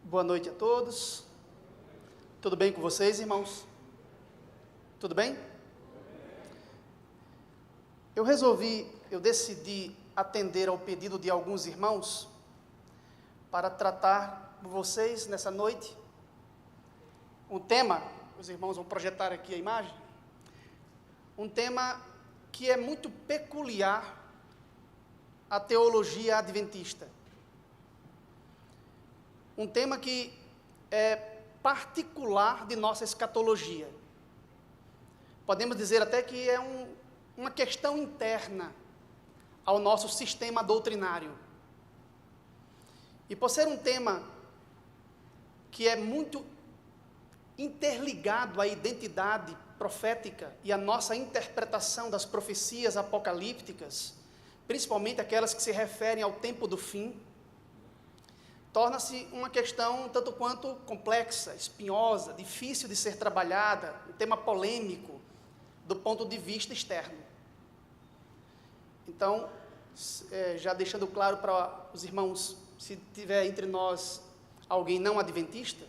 Boa noite a todos. Tudo bem com vocês, irmãos? Tudo bem? Eu decidi atender ao pedido de alguns irmãos para tratar com vocês nessa noite um tema, os irmãos vão projetar aqui a imagem, um tema que é muito peculiar à teologia adventista. Um tema que é particular de nossa escatologia. Podemos dizer até que é uma questão interna ao nosso sistema doutrinário. E por ser um tema que é muito interligado à identidade profética e à nossa interpretação das profecias apocalípticas, principalmente aquelas que se referem ao tempo do fim, torna-se uma questão tanto quanto complexa, espinhosa, difícil de ser trabalhada, um tema polêmico do ponto de vista externo. Então, já deixando claro para os irmãos, se tiver entre nós alguém não adventista,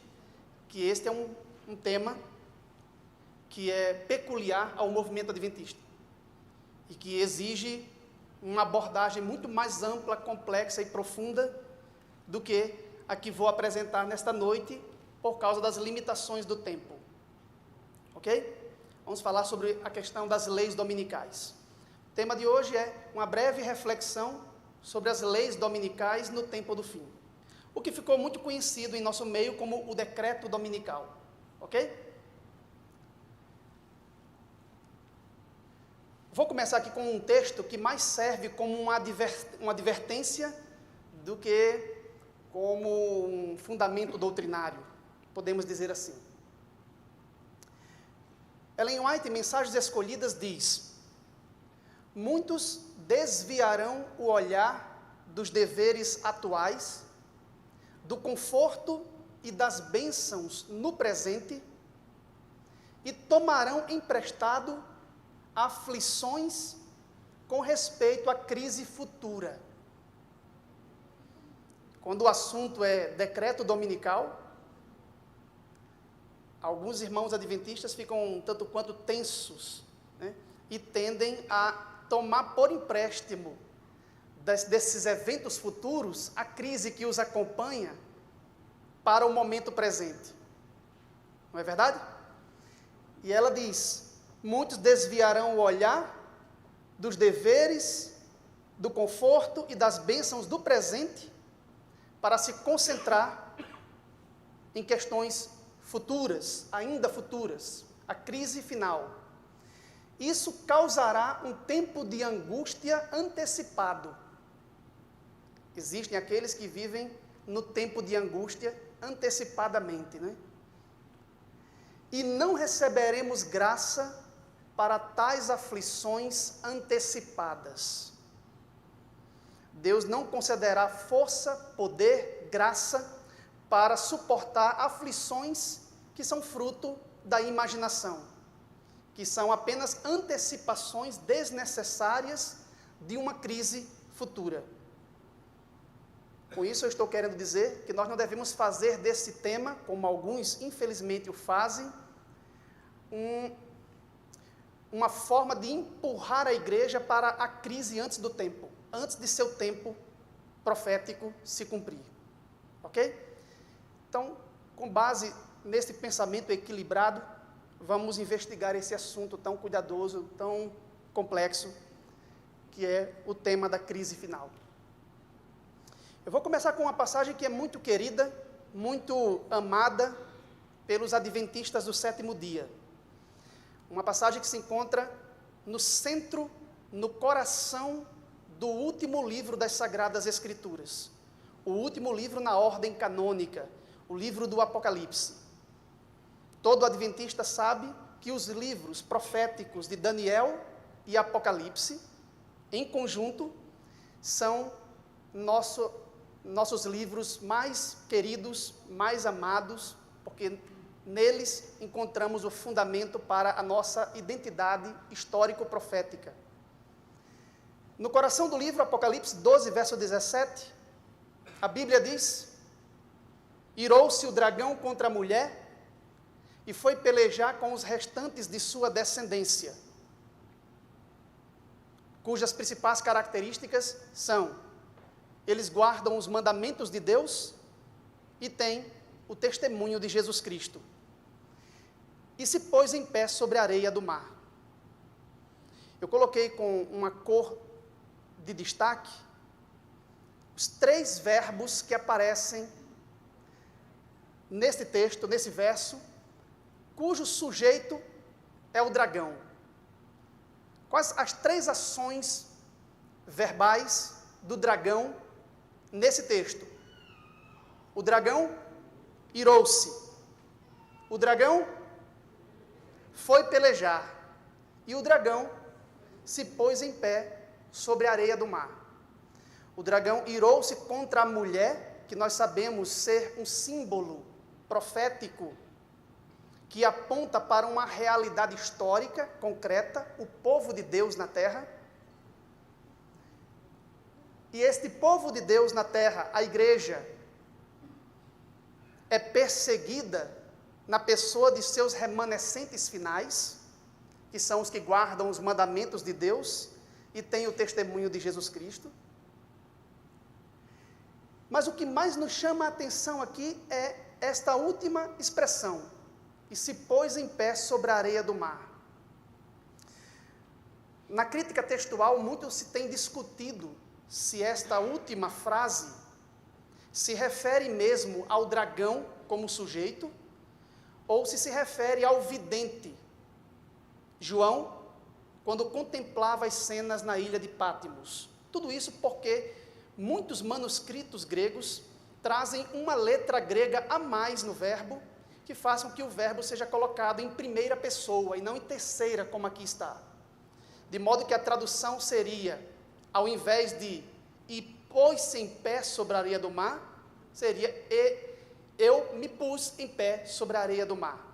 que este é um tema que é peculiar ao movimento adventista e que exige uma abordagem muito mais ampla, complexa e profunda do que a que vou apresentar nesta noite, por causa das limitações do tempo. Ok? Vamos falar sobre a questão das leis dominicais. O tema de hoje é uma breve reflexão sobre as leis dominicais no tempo do fim. O que ficou muito conhecido em nosso meio como o decreto dominical. Ok? Vou começar aqui com um texto que mais serve como uma advertência do que como um fundamento doutrinário, podemos dizer assim. Ellen White, em Mensagens Escolhidas, diz: muitos desviarão o olhar dos deveres atuais, do conforto e das bênçãos no presente, e tomarão emprestado aflições com respeito à crise futura. Quando o assunto é decreto dominical, alguns irmãos adventistas ficam tanto quanto tensos, né? E tendem a tomar por empréstimo desses eventos futuros a crise que os acompanha para o momento presente. Não é verdade? E ela diz: muitos desviarão o olhar dos deveres, do conforto e das bênçãos do presente para se concentrar em questões futuras, ainda futuras, a crise final. Isso causará um tempo de angústia antecipado. Existem aqueles que vivem no tempo de angústia antecipadamente, né? E não receberemos graça para tais aflições antecipadas. Deus não concederá força, poder, graça para suportar aflições que são fruto da imaginação, que são apenas antecipações desnecessárias de uma crise futura. Com isso eu estou querendo dizer que nós não devemos fazer desse tema, como alguns infelizmente o fazem, uma forma de empurrar a igreja para a crise antes do tempo, antes de seu tempo profético se cumprir. Ok? Então, com base nesse pensamento equilibrado, vamos investigar esse assunto tão cuidadoso, tão complexo, que é o tema da crise final. Eu vou começar com uma passagem que é muito querida, muito amada pelos adventistas do sétimo dia. Uma passagem que se encontra no centro, no coração do último livro das Sagradas Escrituras. O último livro na ordem canônica, o livro do Apocalipse. Todo adventista sabe que os livros proféticos de Daniel e Apocalipse, em conjunto, são nossos livros mais queridos, mais amados, porque neles encontramos o fundamento para a nossa identidade histórico-profética. No coração do livro, Apocalipse 12, verso 17, a Bíblia diz: Irou-se o dragão contra a mulher e foi pelejar com os restantes de sua descendência, cujas principais características são: eles guardam os mandamentos de Deus e têm o testemunho de Jesus Cristo. E se pôs em pé sobre a areia do mar. Eu coloquei com uma cor de destaque os 3 verbos que aparecem neste texto, nesse verso, cujo sujeito é o dragão. Quais as 3 ações verbais do dragão nesse texto? O dragão irou-se. O dragão foi pelejar. E o dragão se pôs em pé sobre a areia do mar. O dragão irou-se contra a mulher, que nós sabemos ser um símbolo profético que aponta para uma realidade histórica, concreta, o povo de Deus na terra. E este povo de Deus na terra, a igreja, é perseguida na pessoa de seus remanescentes finais, que são os que guardam os mandamentos de Deus e têm o testemunho de Jesus Cristo. Mas o que mais nos chama a atenção aqui é esta última expressão: e se pôs em pé sobre a areia do mar. Na crítica textual, muito se tem discutido se esta última frase se refere mesmo ao dragão como sujeito, ou se refere ao vidente, João, quando contemplava as cenas na ilha de Pátimos. Tudo isso porque muitos manuscritos gregos trazem uma letra grega a mais no verbo, que façam que o verbo seja colocado em primeira pessoa e não em terceira, como aqui está. De modo que a tradução seria, ao invés de "e pôs-se em pé sobre a areia do mar", seria "e eu me pus em pé sobre a areia do mar",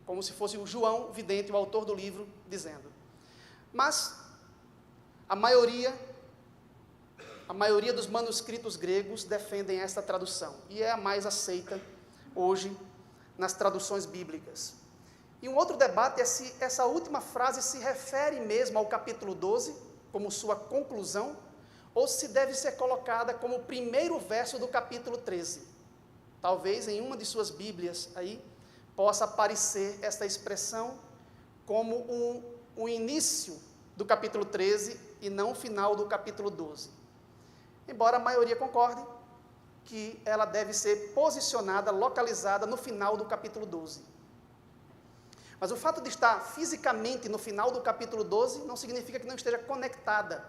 como se fosse o João vidente, o autor do livro, dizendo. Mas a maioria dos manuscritos gregos defendem esta tradução, e é a mais aceita hoje nas traduções bíblicas. E um outro debate é se essa última frase se refere mesmo ao capítulo 12, como sua conclusão, ou se deve ser colocada como o primeiro verso do capítulo 13. Talvez em uma de suas Bíblias aí possa aparecer esta expressão como o início do capítulo 13 e não o final do capítulo 12. Embora a maioria concorde que ela deve ser posicionada, localizada no final do capítulo 12. Mas o fato de estar fisicamente no final do capítulo 12 não significa que não esteja conectada,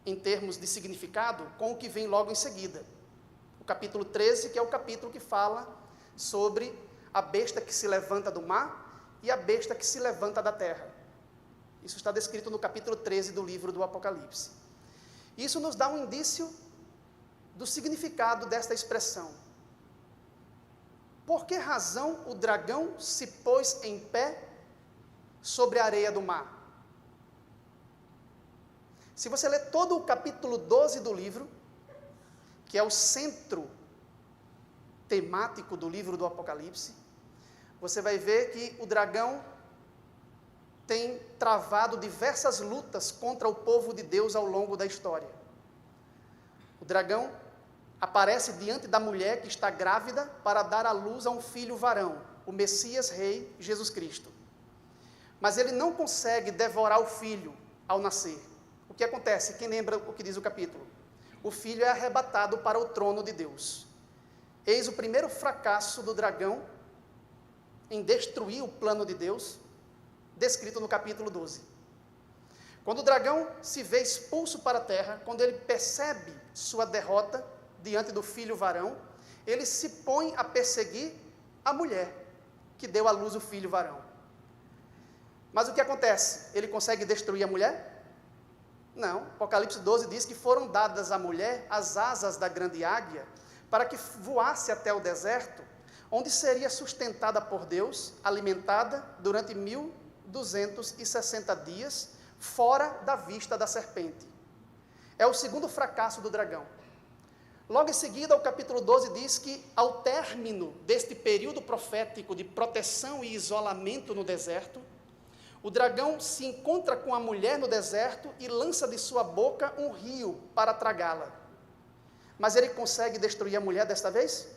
em termos de significado, com o que vem logo em seguida. O capítulo 13, que é o capítulo que fala sobre a besta que se levanta do mar e a besta que se levanta da terra. Isso está descrito no capítulo 13 do livro do Apocalipse. Isso nos dá um indício do significado desta expressão. Por que razão o dragão se pôs em pé sobre a areia do mar? Se você ler todo o capítulo 12 do livro, que é o centro temático do livro do Apocalipse, você vai ver que o dragão tem travado diversas lutas contra o povo de Deus ao longo da história. O dragão aparece diante da mulher que está grávida para dar à luz a um filho varão, o Messias Rei Jesus Cristo. Mas ele não consegue devorar o filho ao nascer. O que acontece? Quem lembra o que diz o capítulo? O filho é arrebatado para o trono de Deus. Eis o primeiro fracasso do dragão em destruir o plano de Deus, descrito no capítulo 12. Quando o dragão se vê expulso para a terra, quando ele percebe sua derrota diante do filho varão, ele se põe a perseguir a mulher que deu à luz o filho varão. Mas o que acontece? Ele consegue destruir a mulher? Não. Apocalipse 12 diz que foram dadas à mulher as asas da grande águia para que voasse até o deserto, onde seria sustentada por Deus, alimentada durante 1260 dias, fora da vista da serpente. É o segundo fracasso do dragão. Logo em seguida, o capítulo 12 diz que, ao término deste período profético de proteção e isolamento no deserto, o dragão se encontra com a mulher no deserto e lança de sua boca um rio para tragá-la. Mas ele consegue destruir a mulher desta vez?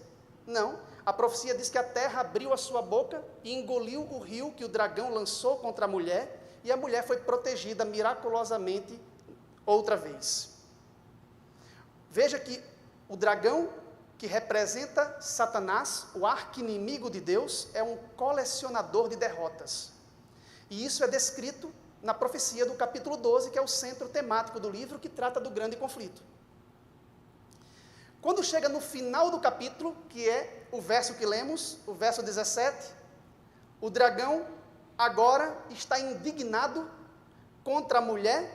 Não. A profecia diz que a terra abriu a sua boca e engoliu o rio que o dragão lançou contra a mulher, e a mulher foi protegida miraculosamente outra vez. Veja que o dragão, que representa Satanás, o arqui-inimigo de Deus, é um colecionador de derrotas. E isso é descrito na profecia do capítulo 12, que é o centro temático do livro, que trata do grande conflito. Quando chega no final do capítulo, que é o verso que lemos, o verso 17, o dragão agora está indignado contra a mulher,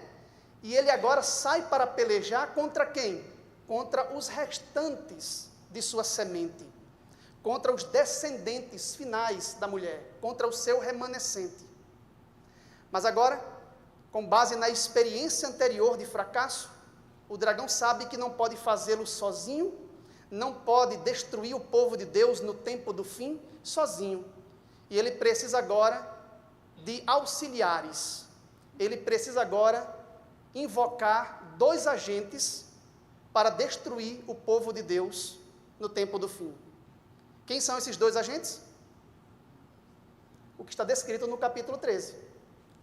e ele agora sai para pelejar contra quem? Contra os restantes de sua semente, contra os descendentes finais da mulher, contra o seu remanescente. Mas agora, com base na experiência anterior de fracasso, o dragão sabe que não pode fazê-lo sozinho, não pode destruir o povo de Deus no tempo do fim sozinho. E ele precisa agora de auxiliares. Ele precisa agora invocar 2 agentes para destruir o povo de Deus no tempo do fim. Quem são esses 2 agentes? O que está descrito no capítulo 13.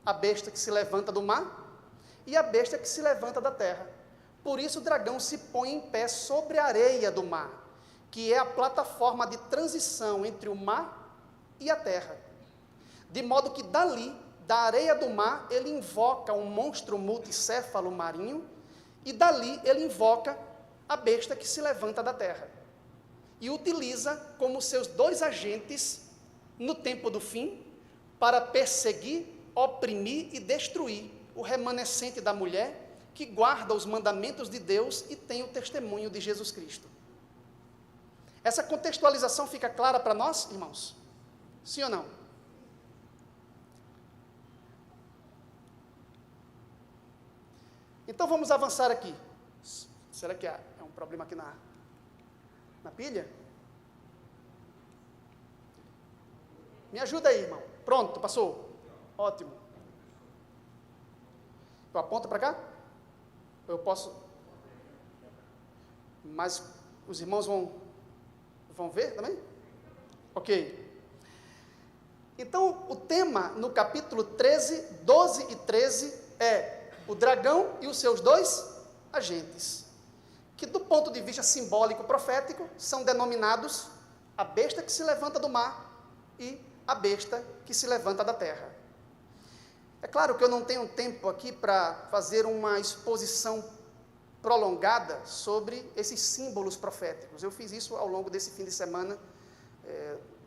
A besta que se levanta do mar e a besta que se levanta da terra. Por isso o dragão se põe em pé sobre a areia do mar, que é a plataforma de transição entre o mar e a terra. De modo que dali, da areia do mar, ele invoca um monstro multicéfalo marinho, e dali ele invoca a besta que se levanta da terra. E utiliza como seus 2 agentes, no tempo do fim, para perseguir, oprimir e destruir o remanescente da mulher, que guarda os mandamentos de Deus e tem o testemunho de Jesus Cristo. Essa contextualização fica clara para nós, irmãos? Sim ou não? Então vamos avançar aqui. Será que é um problema aqui na pilha? Me ajuda aí, irmão. Pronto, passou. Ótimo. Eu aponto para cá? Eu posso? Mas os irmãos vão ver também? Ok. Então, o tema no capítulo 13, 12 e 13 é o dragão e os seus 2 agentes, que do ponto de vista simbólico profético, são denominados a besta que se levanta do mar e a besta que se levanta da terra. É claro que eu não tenho tempo aqui para fazer uma exposição prolongada sobre esses símbolos proféticos. Eu fiz isso ao longo desse fim de semana,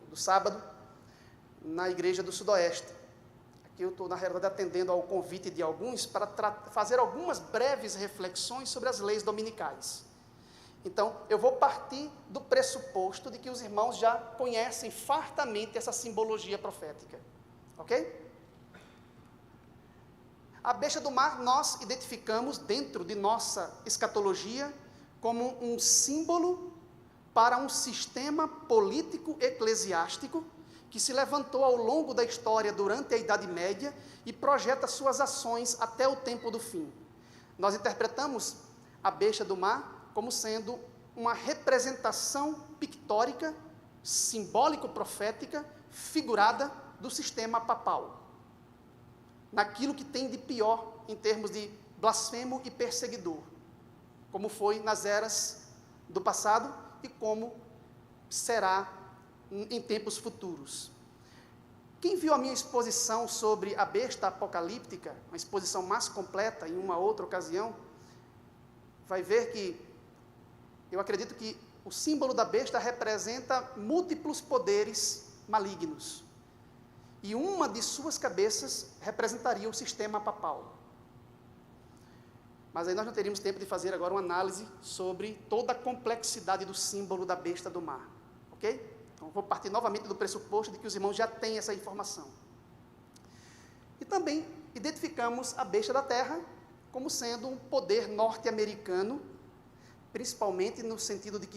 do sábado, na igreja do Sudoeste. Aqui eu estou, na realidade, atendendo ao convite de alguns para fazer algumas breves reflexões sobre as leis dominicais. Então, eu vou partir do pressuposto de que os irmãos já conhecem fartamente essa simbologia profética. Ok? A besta do mar nós identificamos dentro de nossa escatologia como um símbolo para um sistema político eclesiástico que se levantou ao longo da história durante a Idade Média e projeta suas ações até o tempo do fim. Nós interpretamos a besta do mar como sendo uma representação pictórica, simbólico-profética, figurada do sistema papal, naquilo que tem de pior em termos de blasfemo e perseguidor, como foi nas eras do passado e como será em tempos futuros. Quem viu a minha exposição sobre a besta apocalíptica, uma exposição mais completa em uma outra ocasião, vai ver que eu acredito que o símbolo da besta representa múltiplos poderes malignos. E uma de suas cabeças representaria o sistema papal. Mas aí nós não teríamos tempo de fazer agora uma análise sobre toda a complexidade do símbolo da besta do mar. Ok? Então, vou partir novamente do pressuposto de que os irmãos já têm essa informação. E também identificamos a besta da terra como sendo um poder norte-americano principalmente no sentido de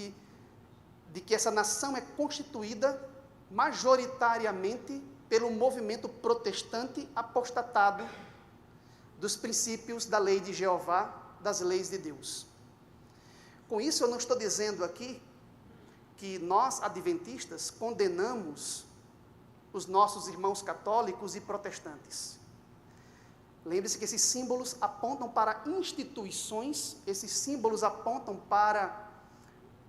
que essa nação é constituída majoritariamente pelo movimento protestante apostatado dos princípios da lei de Jeová, das leis de Deus. Com isso, eu não estou dizendo aqui que nós, adventistas, condenamos os nossos irmãos católicos e protestantes. Lembre-se que esses símbolos apontam para instituições, esses símbolos apontam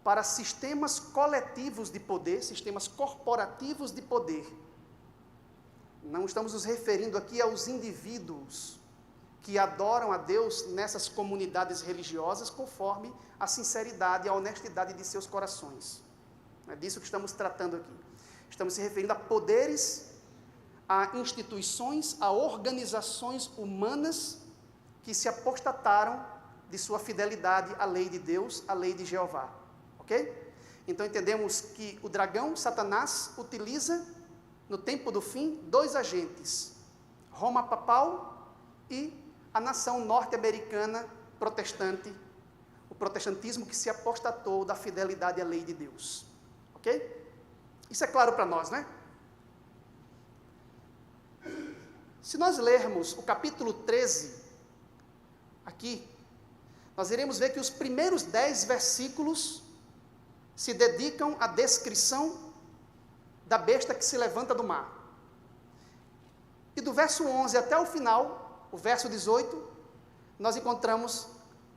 para sistemas coletivos de poder, sistemas corporativos de poder. Não estamos nos referindo aqui aos indivíduos que adoram a Deus nessas comunidades religiosas conforme a sinceridade e a honestidade de seus corações. É disso que estamos tratando aqui. Estamos se referindo a poderes, a instituições, a organizações humanas que se apostataram de sua fidelidade à lei de Deus, à lei de Jeová. Ok? Então entendemos que o dragão, Satanás, utiliza, no tempo do fim, dois agentes: Roma papal e a nação norte-americana protestante, o protestantismo que se apostatou da fidelidade à lei de Deus. Ok? Isso é claro para nós, né? Se nós lermos o capítulo 13, aqui, nós iremos ver que os primeiros 10 versículos se dedicam à descrição da besta que se levanta do mar. E do verso 11 até o final, o verso 18, nós encontramos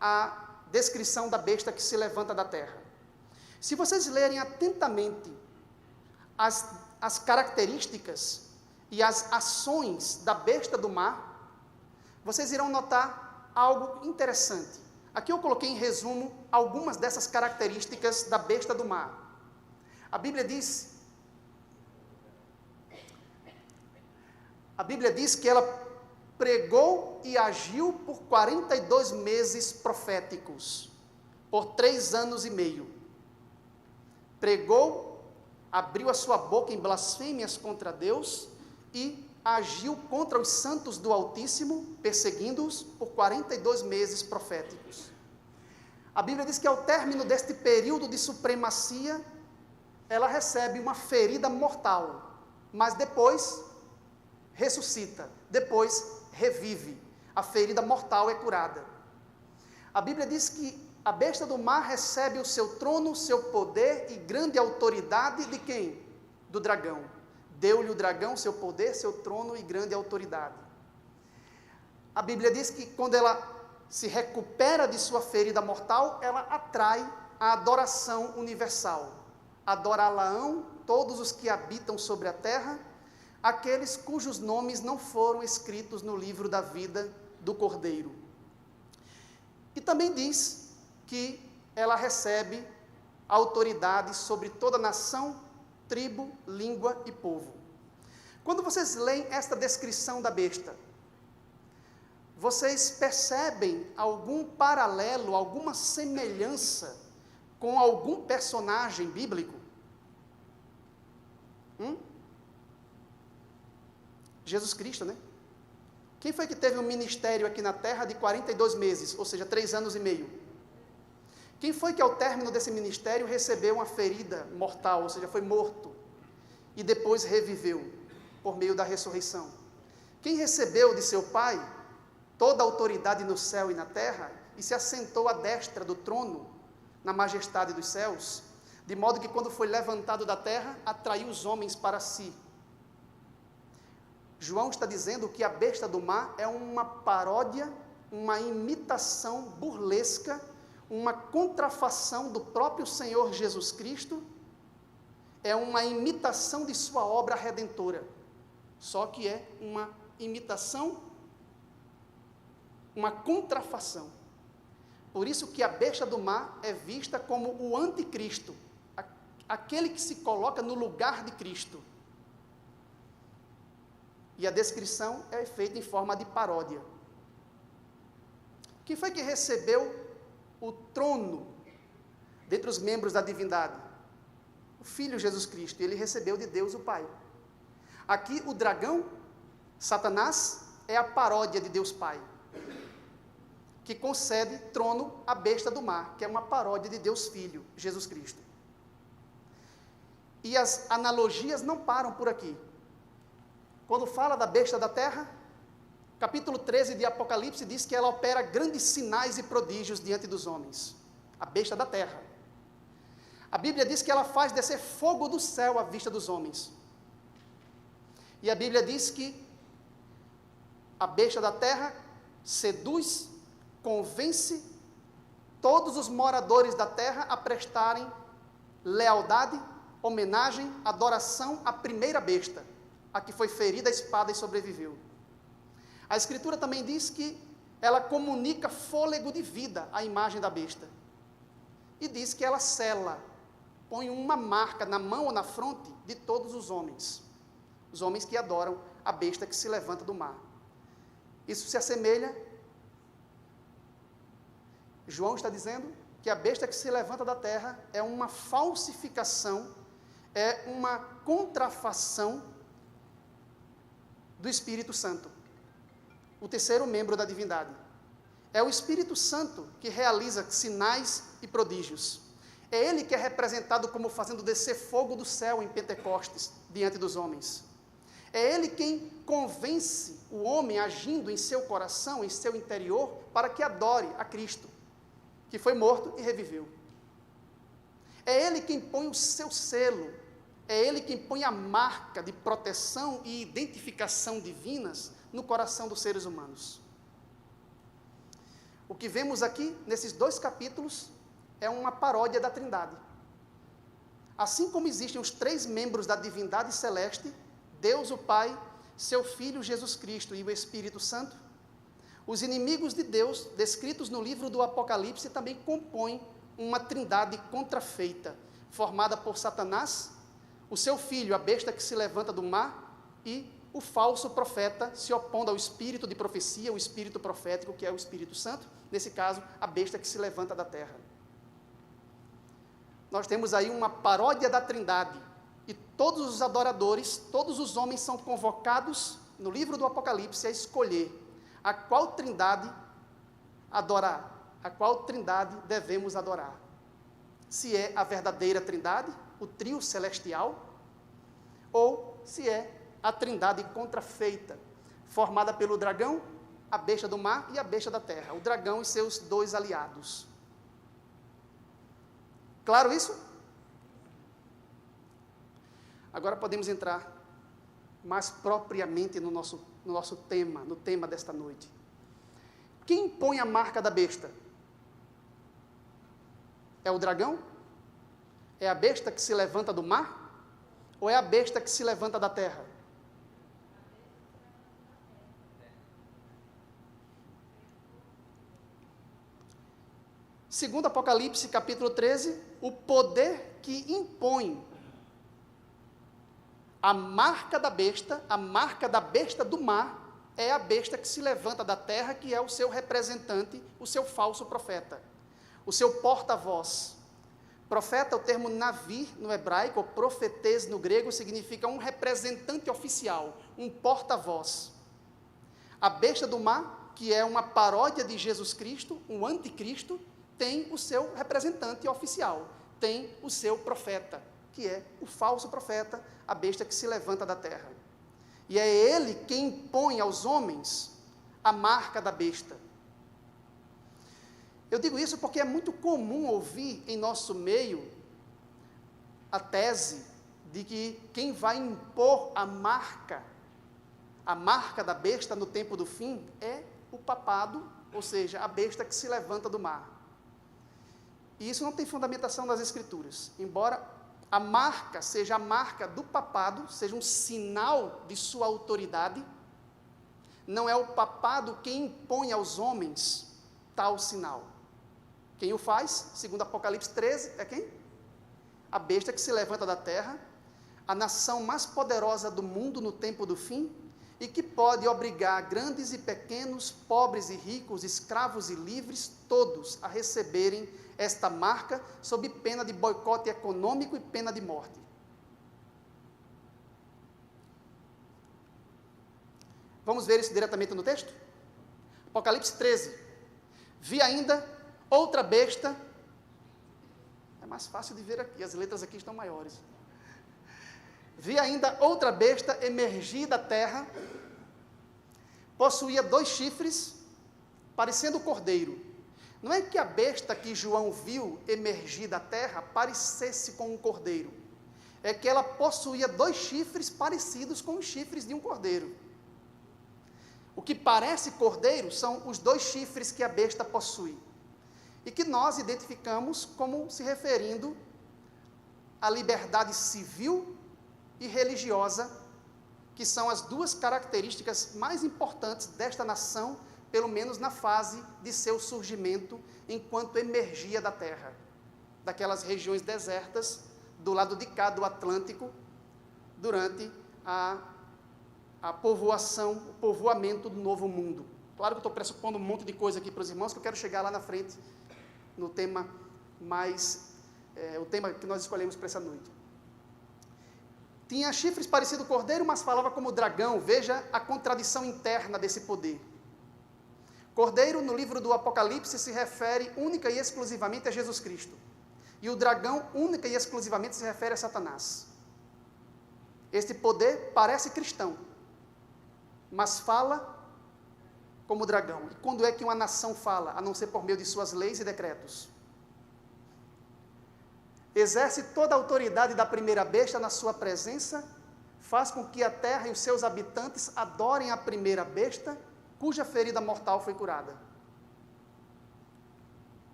a descrição da besta que se levanta da terra. Se vocês lerem atentamente as características e as ações da besta do mar, vocês irão notar algo interessante. Aqui eu coloquei em resumo algumas dessas características da besta do mar. A Bíblia diz que ela pregou e agiu por 42 meses proféticos, por 3 anos e meio. Pregou, abriu a sua boca em blasfêmias contra Deus e agiu contra os santos do Altíssimo, perseguindo-os por 42 meses proféticos. A Bíblia diz que ao término deste período de supremacia, ela recebe uma ferida mortal, mas depois ressuscita, depois revive. A ferida mortal é curada. A Bíblia diz que a besta do mar recebe o seu trono, seu poder e grande autoridade de quem? Do dragão. Deu-lhe o dragão seu poder, seu trono e grande autoridade. A Bíblia diz que quando ela se recupera de sua ferida mortal, ela atrai a adoração universal. Adorá-la-ão todos os que habitam sobre a terra, aqueles cujos nomes não foram escritos no livro da vida do Cordeiro. E também diz que ela recebe autoridade sobre toda nação, tribo, língua e povo. Quando vocês leem esta descrição da besta, vocês percebem algum paralelo, alguma semelhança com algum personagem bíblico? Jesus Cristo, né? Quem foi que teve um ministério aqui na terra de 42 meses, ou seja, 3 anos e meio? Quem foi que ao término desse ministério recebeu uma ferida mortal, ou seja, foi morto, e depois reviveu por meio da ressurreição? Quem recebeu de seu Pai toda a autoridade no céu e na terra e se assentou à destra do trono, na majestade dos céus, de modo que quando foi levantado da terra, atraiu os homens para si. João está dizendo que a besta do mar é uma paródia, uma imitação burlesca, uma contrafação do próprio Senhor Jesus Cristo, é uma imitação de sua obra redentora, só que é uma imitação, uma contrafação. Por isso que a besta do mar é vista como o anticristo, aquele que se coloca no lugar de Cristo. E a descrição é feita em forma de paródia. Quem foi que recebeu o trono dentre os membros da divindade? O Filho Jesus Cristo. Ele recebeu de Deus o Pai. Aqui o dragão, Satanás, é a paródia de Deus Pai. que concede trono à besta do mar, que é uma paródia de Deus Filho, Jesus Cristo. E as analogias não param por aqui. Quando fala da besta da terra, capítulo 13 de Apocalipse diz que ela opera grandes sinais e prodígios diante dos homens. A besta da terra. A Bíblia diz que ela faz descer fogo do céu à vista dos homens. E a Bíblia diz que a besta da terra seduz, convence todos os moradores da terra a prestarem lealdade, homenagem, adoração à primeira besta, a que foi ferida a espada e sobreviveu. A Escritura também diz que ela comunica fôlego de vida à imagem da besta. E diz que ela sela, põe uma marca na mão ou na fronte de todos os homens que adoram a besta que se levanta do mar. Isso se assemelha, João está dizendo que a besta que se levanta da terra é uma falsificação, é uma contrafação do Espírito Santo, o terceiro membro da divindade. É o Espírito Santo que realiza sinais e prodígios. É ele que é representado como fazendo descer fogo do céu em Pentecostes, diante dos homens. É ele quem convence o homem agindo em seu coração, em seu interior, para que adore a Cristo, que foi morto e reviveu. É ele quem põe o seu selo, é ele quem põe a marca de proteção e identificação divinas no coração dos seres humanos. O que vemos aqui, nesses 2 capítulos, é uma paródia da Trindade. Assim como existem os 3 membros da divindade celeste, Deus o Pai, seu Filho Jesus Cristo e o Espírito Santo, os inimigos de Deus, descritos no livro do Apocalipse, também compõem uma trindade contrafeita, formada por Satanás, o seu filho, a besta que se levanta do mar, e o falso profeta, se opondo ao espírito de profecia, o espírito profético, que é o Espírito Santo, nesse caso, a besta que se levanta da terra. Nós temos aí uma paródia da Trindade, e todos os adoradores, todos os homens são convocados no livro do Apocalipse a escolher a qual Trindade adorar, a qual Trindade devemos adorar. Se é a verdadeira Trindade, o trio celestial, ou se é a Trindade contrafeita, formada pelo dragão, a besta do mar e a besta da terra, o dragão e seus 2 aliados. Claro isso? Agora podemos entrar mais propriamente no nosso tema, no tema desta noite. Quem põe a marca da besta? É o dragão? É a besta que se levanta do mar? Ou é a besta que se levanta da terra? Segundo Apocalipse, capítulo 13, o poder que impõe a marca da besta do mar, é a besta que se levanta da terra, que é o seu representante, o seu falso profeta, o seu porta-voz. Profeta, o termo navi no hebraico, ou profetês no grego, significa um representante oficial, um porta-voz. A besta do mar, que é uma paródia de Jesus Cristo, um anticristo, tem o seu representante oficial, tem o seu profeta, que é o falso profeta, a besta que se levanta da terra. E é ele quem impõe aos homens a marca da besta. Eu digo isso porque é muito comum ouvir em nosso meio a tese de que quem vai impor a marca da besta no tempo do fim, é o papado, ou seja, a besta que se levanta do mar. E isso não tem fundamentação nas Escrituras, embora a marca seja a marca do papado, seja um sinal de sua autoridade, não é o papado quem impõe aos homens tal sinal. Quem o faz, segundo Apocalipse 13, é quem? A besta que se levanta da terra, a nação mais poderosa do mundo no tempo do fim, e que pode obrigar grandes e pequenos, pobres e ricos, escravos e livres, todos a receberem esta marca, sob pena de boicote econômico e pena de morte. Vamos ver isso diretamente no texto? Apocalipse 13, Vi ainda outra besta, é mais fácil de ver aqui, as letras aqui estão maiores. Vi ainda outra besta emergir da terra, possuía 2 chifres, parecendo cordeiro. Não é que a besta que João viu emergir da terra parecesse com um cordeiro, é que ela possuía 2 chifres parecidos com os chifres de um cordeiro. O que parece cordeiro são os 2 chifres que a besta possui, e que nós identificamos como se referindo à liberdade civil e religiosa, que são as 2 características mais importantes desta nação, pelo menos na fase de seu surgimento, enquanto emergia da terra, daquelas regiões desertas, do lado de cá do Atlântico, durante a povoação, o povoamento do Novo Mundo. Claro que eu estou pressupondo um monte de coisa aqui para os irmãos, que eu quero chegar lá na frente, no tema o tema que nós escolhemos para essa noite. Tinha chifres parecido cordeiro, mas falava como dragão. Veja a contradição interna desse poder. Cordeiro, no livro do Apocalipse, se refere única e exclusivamente a Jesus Cristo. E o dragão, única e exclusivamente, se refere a Satanás. Este poder parece cristão, mas fala como dragão. E quando é que uma nação fala, a não ser por meio de suas leis e decretos? Exerce toda a autoridade da primeira besta na sua presença, faz com que a terra e os seus habitantes adorem a primeira besta, cuja ferida mortal foi curada.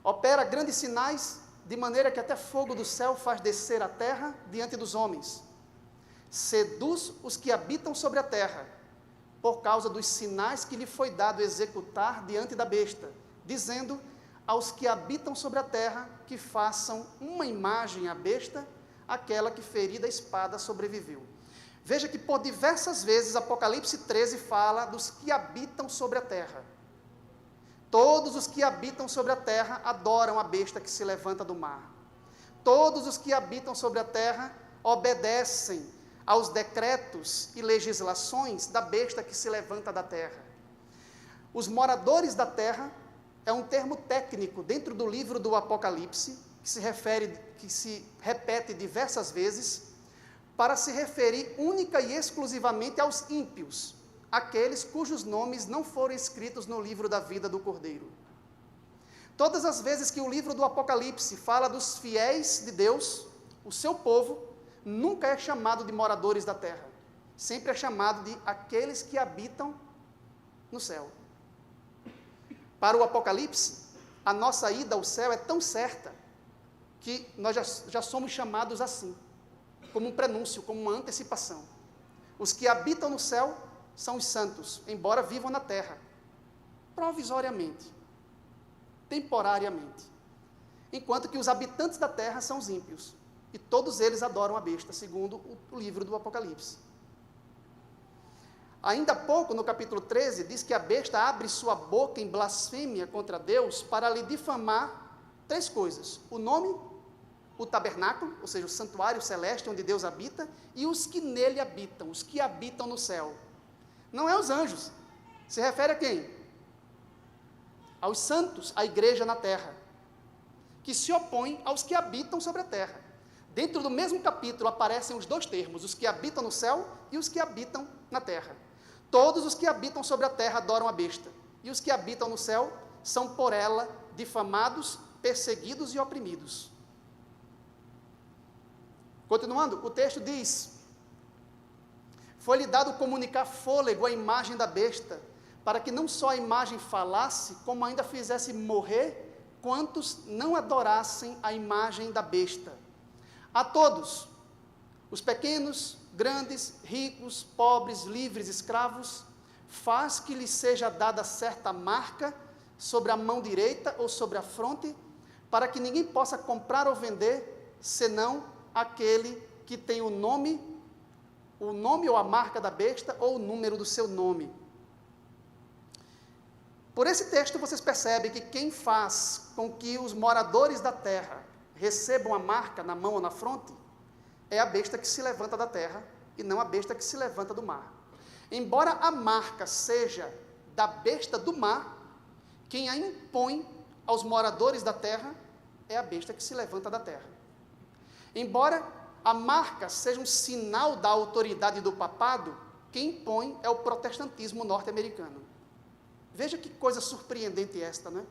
Opera grandes sinais, de maneira que até fogo do céu faz descer a terra diante dos homens. Seduz os que habitam sobre a terra, por causa dos sinais que lhe foi dado executar diante da besta, dizendo aos que habitam sobre a terra que façam uma imagem à besta, aquela que ferida a espada sobreviveu. Veja que por diversas vezes Apocalipse 13 fala dos que habitam sobre a terra. Todos os que habitam sobre a terra adoram a besta que se levanta do mar. Todos os que habitam sobre a terra obedecem aos decretos e legislações da besta que se levanta da terra. Os moradores da terra é um termo técnico dentro do livro do Apocalipse, que se repete diversas vezes, para se referir única e exclusivamente aos ímpios, aqueles cujos nomes não foram escritos no livro da vida do Cordeiro. Todas as vezes que o livro do Apocalipse fala dos fiéis de Deus, o seu povo, nunca é chamado de moradores da terra, sempre é chamado de aqueles que habitam no céu. Para o Apocalipse, a nossa ida ao céu é tão certa que nós já somos chamados assim, como um prenúncio, como uma antecipação. Os que habitam no céu são os santos, embora vivam na terra, provisoriamente, temporariamente, enquanto que os habitantes da terra são os ímpios, e todos eles adoram a besta, segundo o livro do Apocalipse. Ainda há pouco, no capítulo 13, diz que a besta abre sua boca em blasfêmia contra Deus para lhe difamar 3 coisas: o nome, o tabernáculo, ou seja, o santuário celeste onde Deus habita, e os que nele habitam, os que habitam no céu. Não é os anjos, se refere a quem? Aos santos, à igreja na terra, que se opõem aos que habitam sobre a terra. Dentro do mesmo capítulo aparecem os 2 termos, os que habitam no céu e os que habitam na terra. Todos os que habitam sobre a terra adoram a besta, e os que habitam no céu são por ela difamados, perseguidos e oprimidos. Continuando, o texto diz: foi-lhe dado comunicar fôlego à imagem da besta, para que não só a imagem falasse, como ainda fizesse morrer quantos não adorassem a imagem da besta. A todos, os pequenos, grandes, ricos, pobres, livres, escravos, faz que lhes seja dada certa marca sobre a mão direita ou sobre a fronte, para que ninguém possa comprar ou vender, senão aquele que tem o nome ou a marca da besta, ou o número do seu nome. Por esse texto vocês percebem que quem faz com que os moradores da terra recebam a marca na mão ou na fronte é a besta que se levanta da terra, e não a besta que se levanta do mar. Embora a marca seja da besta do mar, quem a impõe aos moradores da terra é a besta que se levanta da terra. Embora a marca seja um sinal da autoridade do papado, quem impõe é o protestantismo norte-americano. Veja que coisa surpreendente esta, não é?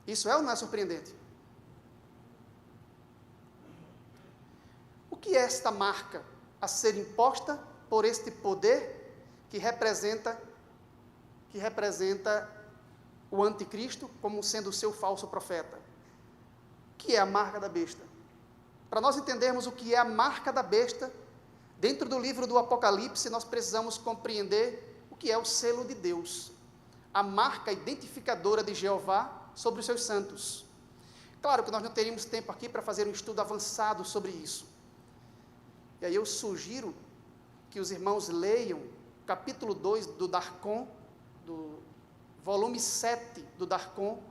Isso é ou não é surpreendente? O que é esta marca a ser imposta por este poder que representa o anticristo como sendo o seu falso profeta? O que é a marca da besta? Para nós entendermos o que é a marca da besta, dentro do livro do Apocalipse, nós precisamos compreender o que é o selo de Deus, a marca identificadora de Jeová sobre os seus santos. Claro que nós não teríamos tempo aqui para fazer um estudo avançado sobre isso. E aí eu sugiro que os irmãos leiam capítulo 2 do Darkon, do volume 7 do Darkon,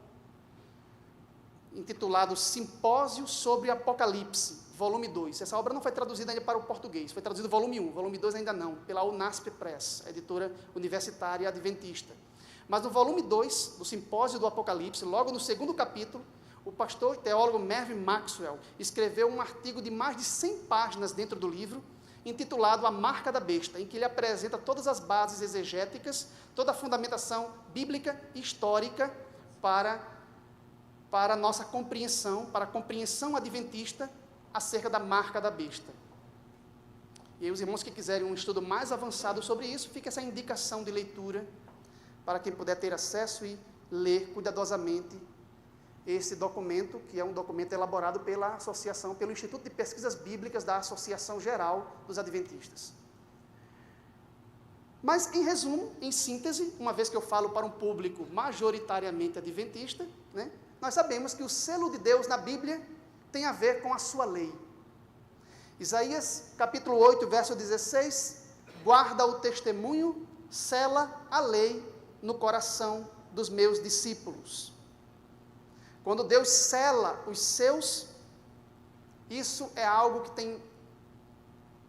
intitulado Simpósio sobre Apocalipse, volume 2. Essa obra não foi traduzida ainda para o português, foi traduzido volume 1, volume 2 ainda não, pela Unasp Press, editora universitária adventista. Mas no volume 2, do Simpósio do Apocalipse, logo no segundo capítulo, o pastor e teólogo Mervyn Maxwell escreveu um artigo de mais de 100 páginas dentro do livro, intitulado A Marca da Besta, em que ele apresenta todas as bases exegéticas, toda a fundamentação bíblica e histórica para a nossa compreensão, para a compreensão adventista acerca da marca da besta. E aí, os irmãos que quiserem um estudo mais avançado sobre isso, fica essa indicação de leitura para quem puder ter acesso e ler cuidadosamente esse documento, que é um documento elaborado pela associação, pelo Instituto de Pesquisas Bíblicas da Associação Geral dos Adventistas. Mas, em resumo, em síntese, uma vez que eu falo para um público majoritariamente adventista, né, nós sabemos que o selo de Deus na Bíblia tem a ver com a sua lei. Isaías, capítulo 8, verso 16, guarda o testemunho, sela a lei no coração dos meus discípulos. Quando Deus sela os seus, isso é algo que tem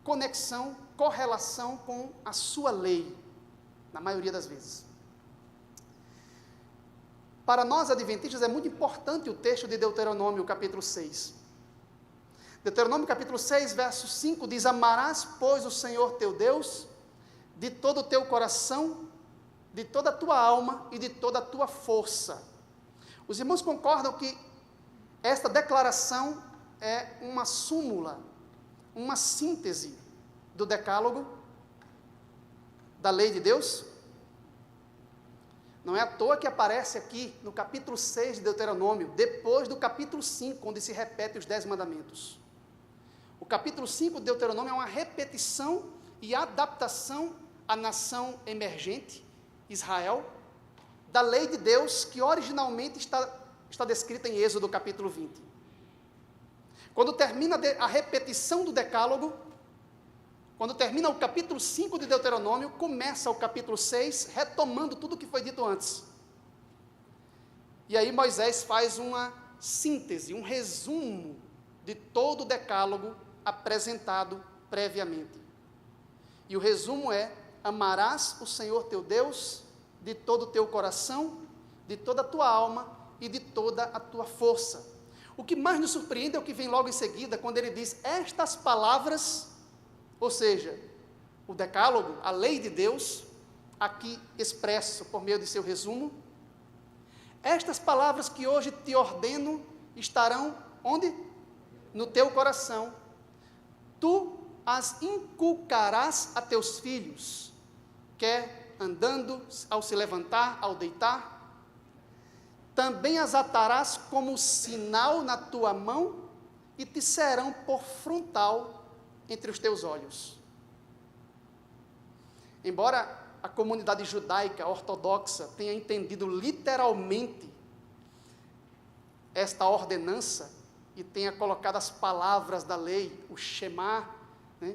conexão, correlação com a sua lei, na maioria das vezes. Para nós adventistas é muito importante o texto de Deuteronômio, capítulo 6. Deuteronômio, capítulo 6, verso 5, diz: amarás, pois, o Senhor teu Deus, de todo o teu coração, de toda a tua alma e de toda a tua força. Os irmãos concordam que esta declaração é uma súmula, uma síntese do decálogo, da lei de Deus? Não é à toa que aparece aqui no capítulo 6 de Deuteronômio, depois do capítulo 5, onde se repete os 10 mandamentos. O capítulo 5 de Deuteronômio é uma repetição e adaptação à nação emergente, Israel, da lei de Deus que originalmente está descrita em Êxodo capítulo 20. Quando termina a repetição do decálogo, quando termina o capítulo 5 de Deuteronômio, começa o capítulo 6, retomando tudo o que foi dito antes. E aí Moisés faz uma síntese, um resumo de todo o decálogo apresentado previamente. E o resumo é: amarás o Senhor teu Deus de todo o teu coração, de toda a tua alma e de toda a tua força. O que mais nos surpreende é o que vem logo em seguida, quando ele diz: estas palavras, ou seja, o decálogo, a lei de Deus, aqui expresso por meio de seu resumo, estas palavras que hoje te ordeno estarão onde? No teu coração. Tu as inculcarás a teus filhos, quer andando, ao se levantar, ao deitar. Também as atarás como sinal na tua mão e te serão por frontal entre os teus olhos. Embora a comunidade judaica ortodoxa tenha entendido literalmente esta ordenança e tenha colocado as palavras da lei, o Shema, né,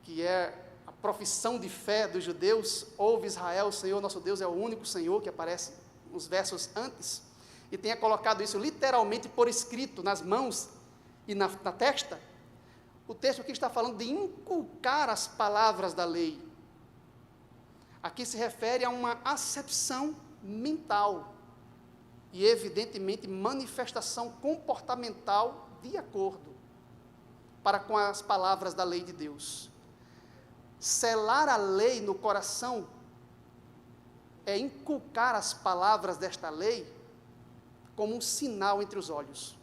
que é a profissão de fé dos judeus: ouve Israel, o Senhor nosso Deus é o único Senhor, que aparece nos versos antes, e tenha colocado isso literalmente por escrito, nas mãos e na testa, o texto aqui está falando de inculcar as palavras da lei. Aqui se refere a uma acepção mental e, evidentemente, manifestação comportamental de acordo para com as palavras da lei de Deus. Selar a lei no coração é inculcar as palavras desta lei como um sinal entre os olhos.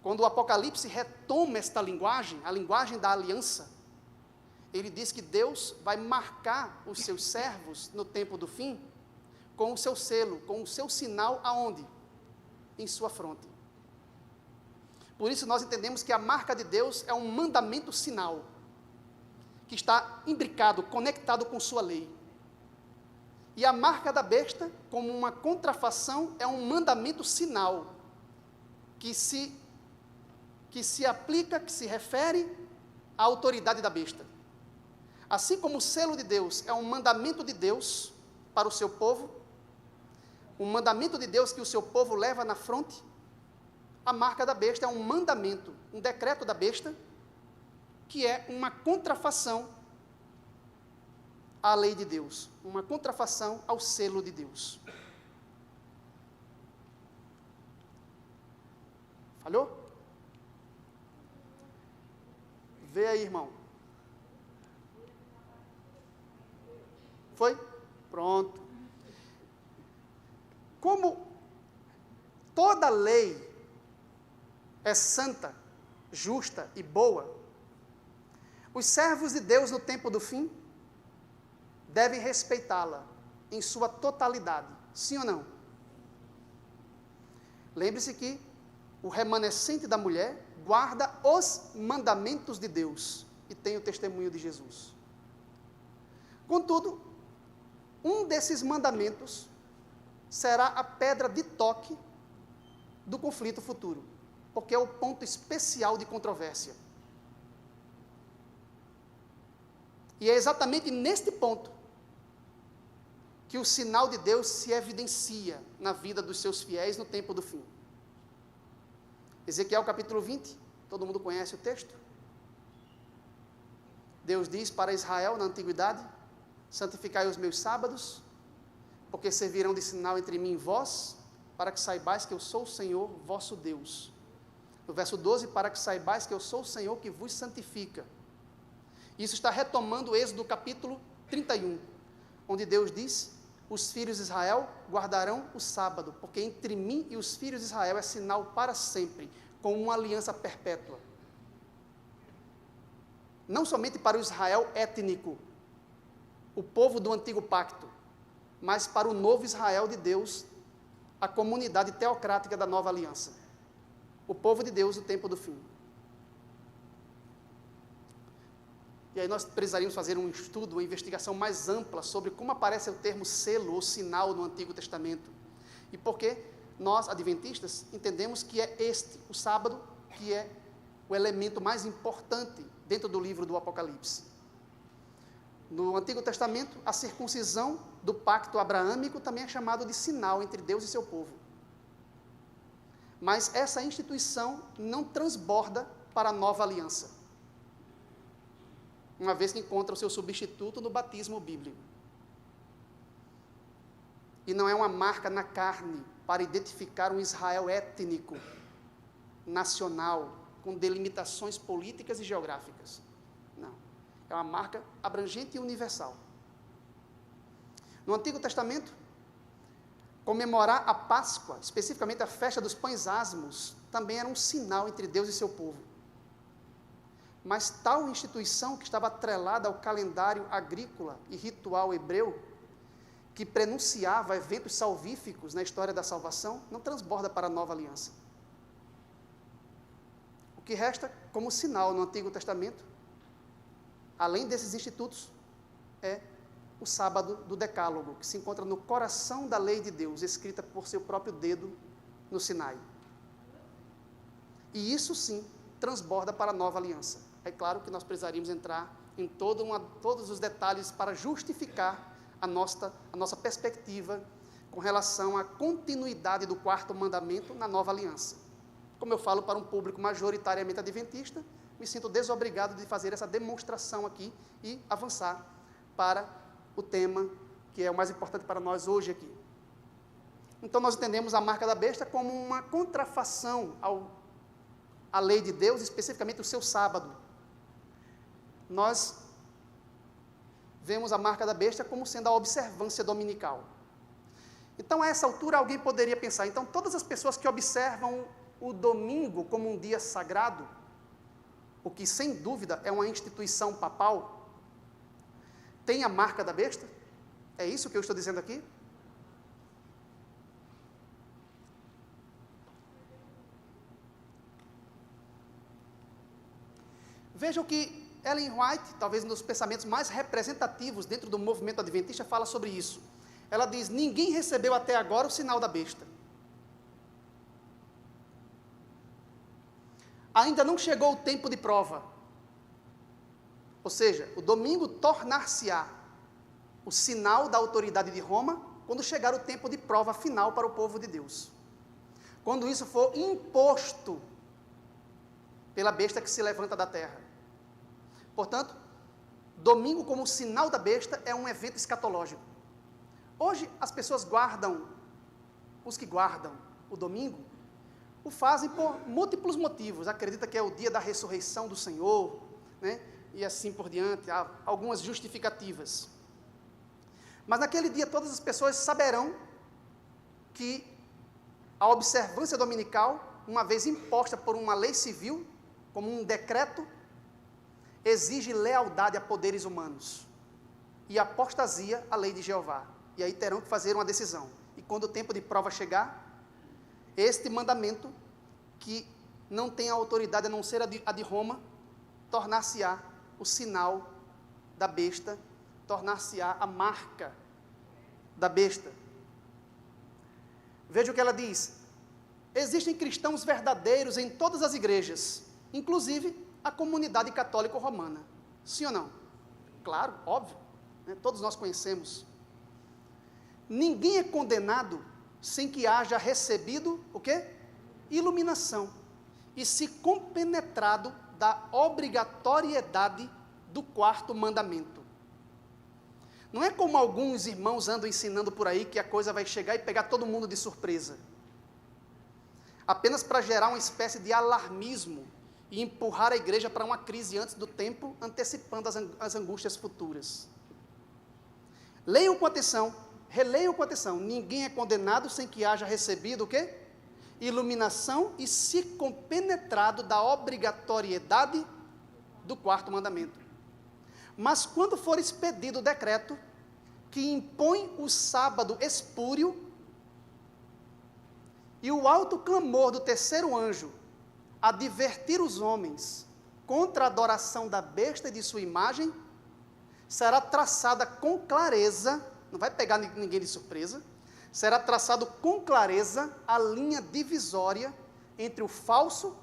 Quando o Apocalipse retoma esta linguagem, a linguagem da aliança, ele diz que Deus vai marcar os seus servos no tempo do fim com o seu selo, com o seu sinal aonde? Em sua fronte. Por isso nós entendemos que a marca de Deus é um mandamento sinal, que está imbricado, conectado com sua lei. E a marca da besta, como uma contrafação, é um mandamento sinal, que se aplica, que se refere à autoridade da besta. Assim como o selo de Deus é um mandamento de Deus para o seu povo, um mandamento de Deus que o seu povo leva na fronte, a marca da besta é um mandamento, um decreto da besta, que é uma contrafação à lei de Deus, uma contrafação ao selo de Deus. Falhou? Vê aí, irmão. Foi? Pronto. Como toda lei é santa, justa e boa, os servos de Deus no tempo do fim devem respeitá-la em sua totalidade, sim ou não? Lembre-se que o remanescente da mulher guarda os mandamentos de Deus e tem o testemunho de Jesus. Contudo, um desses mandamentos será a pedra de toque do conflito futuro, porque é o ponto especial de controvérsia. E é exatamente neste ponto que o sinal de Deus se evidencia na vida dos seus fiéis no tempo do fim. Ezequiel capítulo 20, todo mundo conhece o texto? Deus diz para Israel na antiguidade: santificai os meus sábados, porque servirão de sinal entre mim e vós, para que saibais que eu sou o Senhor, vosso Deus. No verso 12, para que saibais que eu sou o Senhor que vos santifica. Isso está retomando o Êxodo capítulo 31, onde Deus diz: os filhos de Israel guardarão o sábado, porque entre mim e os filhos de Israel é sinal para sempre, com uma aliança perpétua. Não somente para o Israel étnico, o povo do antigo pacto, mas para o novo Israel de Deus, a comunidade teocrática da nova aliança, o povo de Deus no tempo do fim. E aí nós precisaríamos fazer um estudo, uma investigação mais ampla sobre como aparece o termo selo ou sinal no Antigo Testamento, e por que nós, adventistas, entendemos que é este, o sábado, que é o elemento mais importante dentro do livro do Apocalipse. No Antigo Testamento, a circuncisão do pacto abraâmico também é chamado de sinal entre Deus e seu povo. Mas essa instituição não transborda para a nova aliança, uma vez que encontra o seu substituto no batismo bíblico. E não é uma marca na carne para identificar um Israel étnico, nacional, com delimitações políticas e geográficas. Não. É uma marca abrangente e universal. No Antigo Testamento, comemorar a Páscoa, especificamente a festa dos pães asmos, também era um sinal entre Deus e seu povo. Mas tal instituição, que estava atrelada ao calendário agrícola e ritual hebreu, que prenunciava eventos salvíficos na história da salvação, não transborda para a nova aliança. O que resta como sinal no Antigo Testamento, além desses institutos, é o sábado do Decálogo, que se encontra no coração da lei de Deus, escrita por seu próprio dedo no Sinai. E isso sim transborda para a nova aliança. É claro que nós precisaríamos entrar em todos os detalhes para justificar a nossa perspectiva com relação à continuidade do quarto mandamento na nova aliança. Como eu falo para um público majoritariamente adventista, me sinto desobrigado de fazer essa demonstração aqui e avançar para o tema que é o mais importante para nós hoje aqui. Então, nós entendemos a marca da besta como uma contrafação à lei de Deus, especificamente o seu sábado. Nós vemos a marca da besta como sendo a observância dominical. Então, a essa altura, alguém poderia pensar, então, todas as pessoas que observam o domingo como um dia sagrado, o que, sem dúvida, é uma instituição papal, tem a marca da besta? É isso que eu estou dizendo aqui? Vejam que Ellen White, talvez um dos pensamentos mais representativos dentro do movimento adventista, fala sobre isso. Ela diz, ninguém recebeu até agora o sinal da besta. Ainda não chegou o tempo de prova. Ou seja, o domingo tornar-se-á o sinal da autoridade de Roma quando chegar o tempo de prova final para o povo de Deus. Quando isso for imposto pela besta que se levanta da terra. Portanto, domingo como sinal da besta é um evento escatológico. Hoje as pessoas guardam, os que guardam o domingo, o fazem por múltiplos motivos. Acredita que é o dia da ressurreição do Senhor, né? E assim por diante, há algumas justificativas. Mas naquele dia todas as pessoas saberão que a observância dominical, uma vez imposta por uma lei civil, como um decreto, exige lealdade a poderes humanos e apostasia à lei de Jeová. E aí terão que fazer uma decisão. E quando o tempo de prova chegar, este mandamento, que não tem autoridade a não ser a de Roma, tornar-se-á o sinal da besta, tornar-se-á a marca da besta. Veja o que ela diz. Existem cristãos verdadeiros em todas as igrejas, inclusive a comunidade católica romana. Sim ou não? Claro, óbvio, né? Todos nós conhecemos. Ninguém é condenado sem que haja recebido, o quê? Iluminação. E se compenetrado da obrigatoriedade do quarto mandamento. Não é como alguns irmãos andam ensinando por aí que a coisa vai chegar e pegar todo mundo de surpresa. Apenas para gerar uma espécie de alarmismo e empurrar a igreja para uma crise antes do tempo, antecipando as angústias futuras. Leiam com atenção, releiam com atenção. Ninguém é condenado sem que haja recebido o quê? Iluminação e se compenetrado da obrigatoriedade do quarto mandamento. Mas quando for expedido o decreto que impõe o sábado espúrio e o alto clamor do terceiro anjo advertir os homens contra a adoração da besta e de sua imagem, será traçada com clareza, não vai pegar ninguém de surpresa, será traçado com clareza a linha divisória entre o falso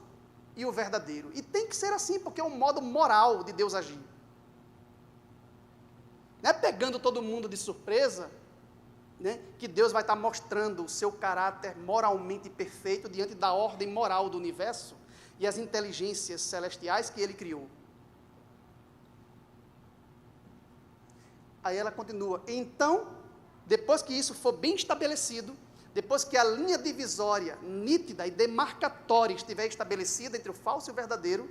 e o verdadeiro. E tem que ser assim, porque é um modo moral de Deus agir. Não é pegando todo mundo de surpresa, né, que Deus vai estar mostrando o seu caráter moralmente perfeito diante da ordem moral do universo e as inteligências celestiais que Ele criou. Aí ela continua, então, depois que isso for bem estabelecido, depois que a linha divisória, nítida e demarcatória estiver estabelecida entre o falso e o verdadeiro,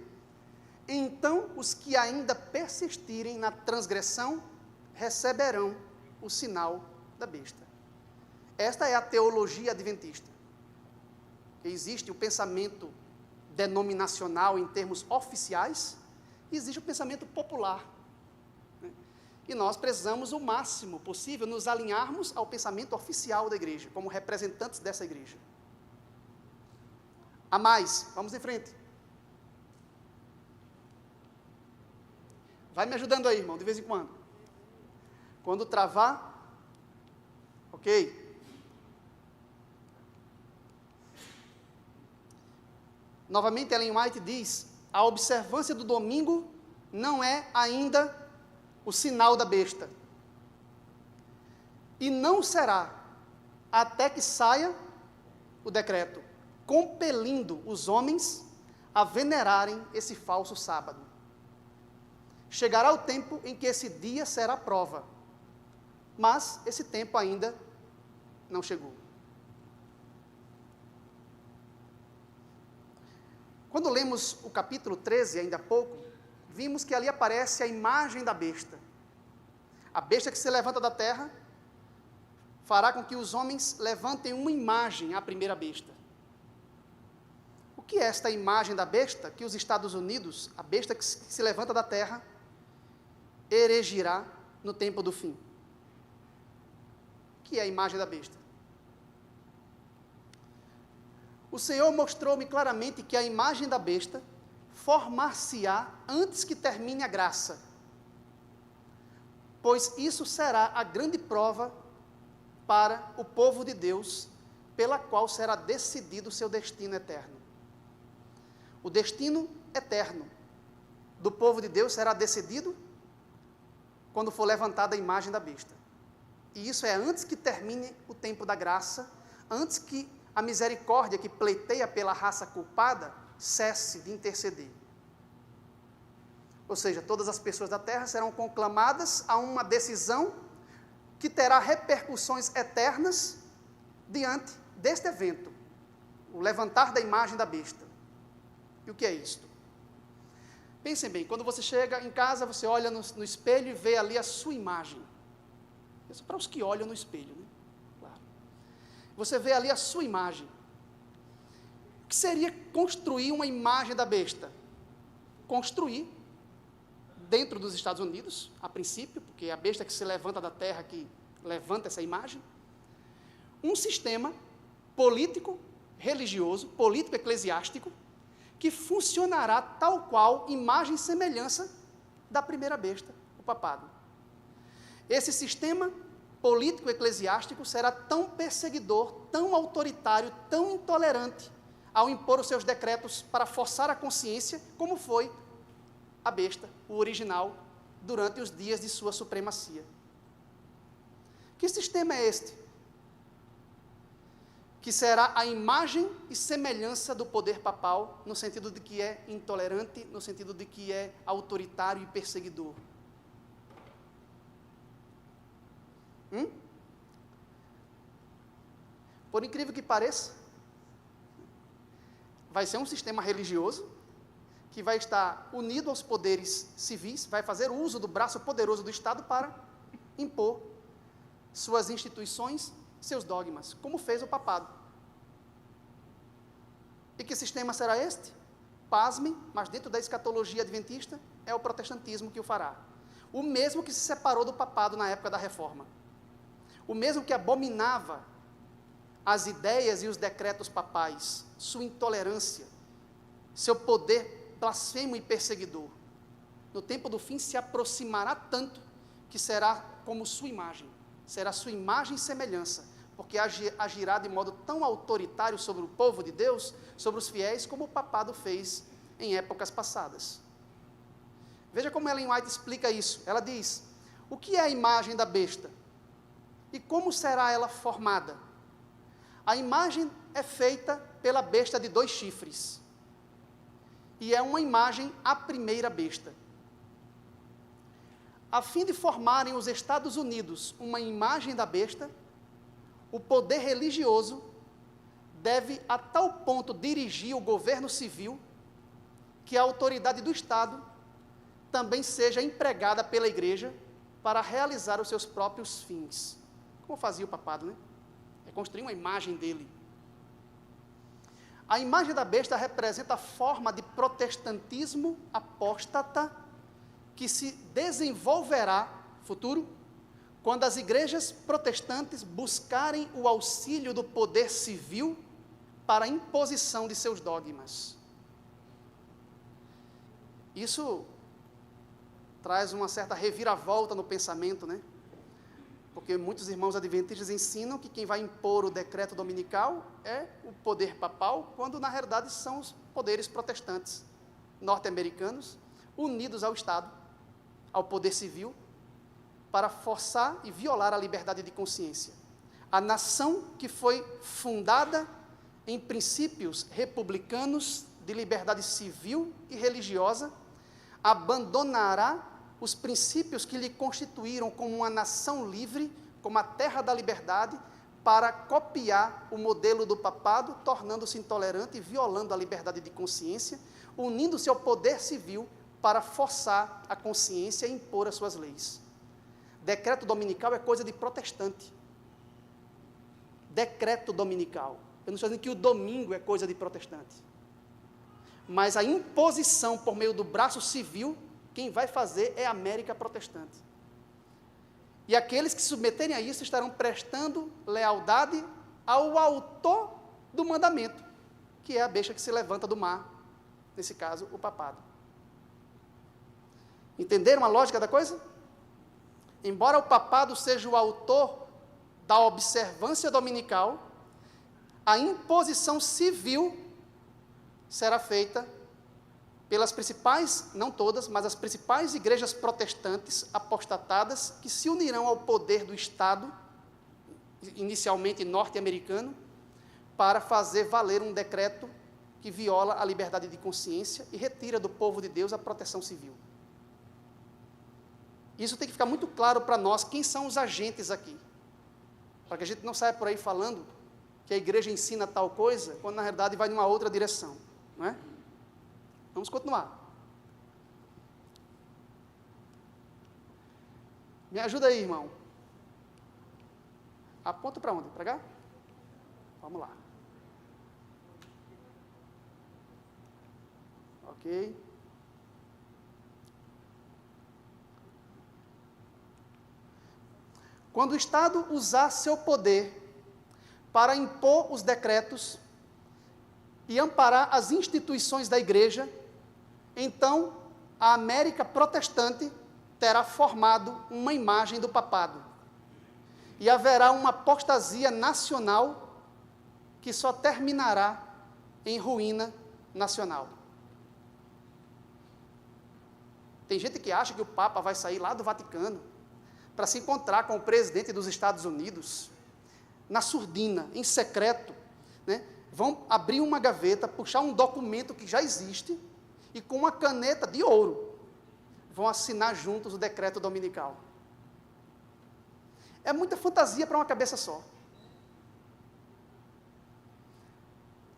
então os que ainda persistirem na transgressão receberão o sinal da besta. Esta é a teologia adventista. Existe o pensamento denominacional em termos oficiais, e existe o pensamento popular. E nós precisamos o máximo possível nos alinharmos ao pensamento oficial da igreja, como representantes dessa igreja. A mais, vamos em frente. Vai me ajudando aí, irmão, de vez em quando. Quando travar, ok. Novamente, Ellen White diz, a observância do domingo não é ainda o sinal da besta. E não será até que saia o decreto, compelindo os homens a venerarem esse falso sábado. Chegará o tempo em que esse dia será prova, mas esse tempo ainda não chegou. Quando lemos o capítulo 13, ainda há pouco, vimos que ali aparece a imagem da besta. A besta que se levanta da terra fará com que os homens levantem uma imagem à primeira besta. O que é esta imagem da besta que os Estados Unidos, a besta que se levanta da terra, erigirá no tempo do fim? O que é a imagem da besta? O Senhor mostrou-me claramente que a imagem da besta formar-se-á antes que termine a graça, pois isso será a grande prova para o povo de Deus, pela qual será decidido o seu destino eterno. O destino eterno do povo de Deus será decidido quando for levantada a imagem da besta. E isso é antes que termine o tempo da graça, antes que a misericórdia que pleiteia pela raça culpada cesse de interceder. Ou seja, todas as pessoas da terra serão conclamadas a uma decisão que terá repercussões eternas diante deste evento, o levantar da imagem da besta. E o que é isto? Pensem bem, quando você chega em casa, você olha no espelho e vê ali a sua imagem. Isso para os que olham no espelho, né? Claro. Você vê ali a sua imagem. O que seria construir uma imagem da besta? Construir, dentro dos Estados Unidos, a princípio, porque é a besta que se levanta da terra que levanta essa imagem, um sistema político, religioso, político-eclesiástico, que funcionará tal qual imagem e semelhança da primeira besta, o papado. Esse sistema político-eclesiástico será tão perseguidor, tão autoritário, tão intolerante, ao impor os seus decretos para forçar a consciência, como foi a besta, o original, durante os dias de sua supremacia. Que sistema é este? Que será a imagem e semelhança do poder papal, no sentido de que é intolerante, no sentido de que é autoritário e perseguidor. Por incrível que pareça, vai ser um sistema religioso que vai estar unido aos poderes civis, vai fazer uso do braço poderoso do Estado para impor suas instituições, seus dogmas, como fez o papado. E que sistema será este? Pasmem, mas dentro da escatologia adventista, é o protestantismo que o fará. O mesmo que se separou do papado na época da Reforma. O mesmo que abominava as ideias e os decretos papais, sua intolerância, seu poder blasfemo e perseguidor. No tempo do fim se aproximará tanto que será como sua imagem, será sua imagem e semelhança, porque agirá de modo tão autoritário sobre o povo de Deus, sobre os fiéis, como o papado fez em épocas passadas. Veja como Ellen White explica isso. Ela diz: o que é a imagem da besta? E como será ela formada? A imagem é feita pela besta de 2 chifres. E é uma imagem à primeira besta. A fim de formarem os Estados Unidos uma imagem da besta, o poder religioso deve a tal ponto dirigir o governo civil que a autoridade do Estado também seja empregada pela igreja para realizar os seus próprios fins. Como fazia o papado, né? É construir uma imagem dele. A imagem da besta representa a forma de protestantismo apóstata que se desenvolverá futuro quando as igrejas protestantes buscarem o auxílio do poder civil para a imposição de seus dogmas. Isso traz uma certa reviravolta no pensamento, né? Porque muitos irmãos adventistas ensinam que quem vai impor o decreto dominical é o poder papal, quando na realidade são os poderes protestantes norte-americanos unidos ao Estado, ao poder civil, para forçar e violar a liberdade de consciência. A nação que foi fundada em princípios republicanos de liberdade civil e religiosa abandonará os princípios que lhe constituíram como uma nação livre como a terra da liberdade, para copiar o modelo do papado, tornando-se intolerante e violando a liberdade de consciência, unindo-se ao poder civil para forçar a consciência e impor as suas leis. Decreto dominical é coisa de protestante. Decreto dominical. Eu não estou dizendo que o domingo é coisa de protestante. Mas a imposição por meio do braço civil, quem vai fazer é a América protestante. E aqueles que se submeterem a isso estarão prestando lealdade ao autor do mandamento, que é a besta que se levanta do mar, nesse caso, o papado. Entenderam a lógica da coisa? Embora o papado seja o autor da observância dominical, a imposição civil será feita pelas principais, não todas, mas as principais igrejas protestantes apostatadas que se unirão ao poder do Estado, inicialmente norte-americano, para fazer valer um decreto que viola a liberdade de consciência e retira do povo de Deus a proteção civil. Isso tem que ficar muito claro para nós, quem são os agentes aqui. Para que a gente não saia por aí falando que a igreja ensina tal coisa, quando na realidade vai numa outra direção, não é? Vamos continuar. Me ajuda aí, irmão. Aponta para onde? Para cá? Vamos lá. Ok. Quando o Estado usar seu poder para impor os decretos e amparar as instituições da igreja, então a América protestante terá formado uma imagem do papado. E haverá uma apostasia nacional que só terminará em ruína nacional. Tem gente que acha que o Papa vai sair lá do Vaticano para se encontrar com o presidente dos Estados Unidos, na surdina, em secreto, né? Vão abrir uma gaveta, puxar um documento que já existe, e com uma caneta de ouro, vão assinar juntos o decreto dominical. É muita fantasia para uma cabeça só.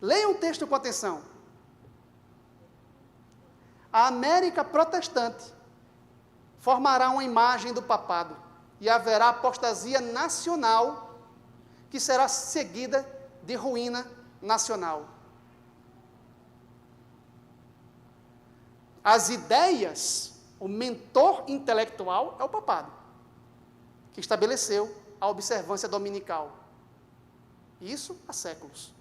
Leiam o texto com atenção. A América protestante formará uma imagem do papado, e haverá apostasia nacional, que será seguida de ruína nacional. As ideias, o mentor intelectual é o papado, que estabeleceu a observância dominical. Isso há séculos.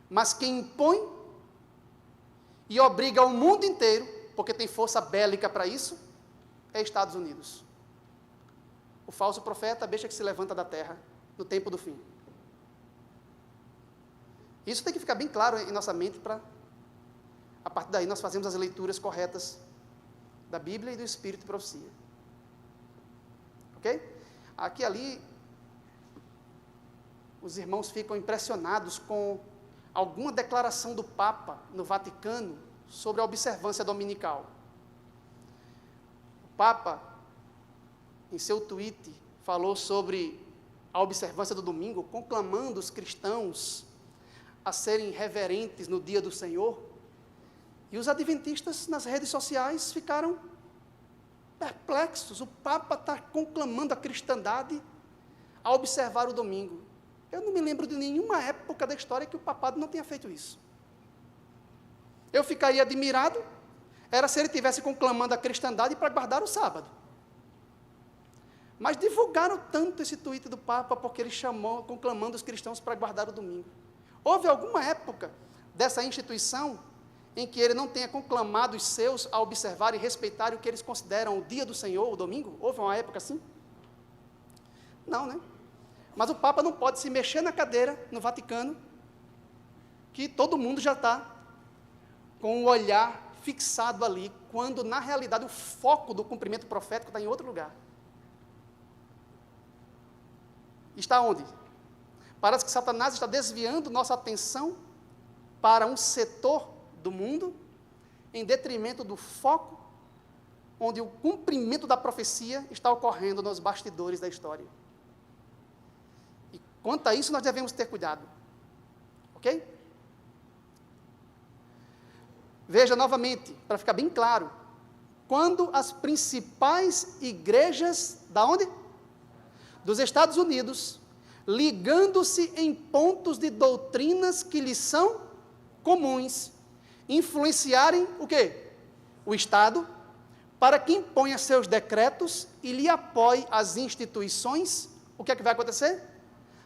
Mas quem impõe e obriga o mundo inteiro, porque tem força bélica para isso, é Estados Unidos. O falso profeta, a besta que se levanta da terra no tempo do fim. Isso tem que ficar bem claro em nossa mente para, a partir daí, nós fazemos as leituras corretas da Bíblia e do Espírito de Profecia. Ok? Aqui e ali, os irmãos ficam impressionados com alguma declaração do Papa no Vaticano sobre a observância dominical. O Papa, em seu tweet, falou sobre a observância do domingo, conclamando os cristãos a serem reverentes no dia do Senhor, e os adventistas nas redes sociais ficaram perplexos. O Papa está conclamando a cristandade a observar o domingo. Eu não me lembro de nenhuma época da história que o papado não tenha feito isso. Eu ficaria admirado, era se ele estivesse conclamando a cristandade para guardar o sábado. Mas divulgaram tanto esse tweet do Papa porque ele chamou, conclamando os cristãos para guardar o domingo. Houve alguma época dessa instituição em que ele não tenha conclamado os seus a observar e respeitar o que eles consideram o dia do Senhor, o domingo? Houve uma época assim? Não, né? Mas o Papa não pode se mexer na cadeira no Vaticano, que todo mundo já está com o olhar fixado ali, quando na realidade o foco do cumprimento profético está em outro lugar. Está onde? Parece que Satanás está desviando nossa atenção para um setor do mundo, em detrimento do foco onde o cumprimento da profecia está ocorrendo nos bastidores da história. E quanto a isso, nós devemos ter cuidado. Ok? Veja novamente, para ficar bem claro, quando as principais igrejas, da onde? Dos Estados Unidos, ligando-se em pontos de doutrinas que lhes são comuns, influenciarem o quê? O Estado, para que imponha seus decretos e lhe apoie as instituições, o que é que vai acontecer?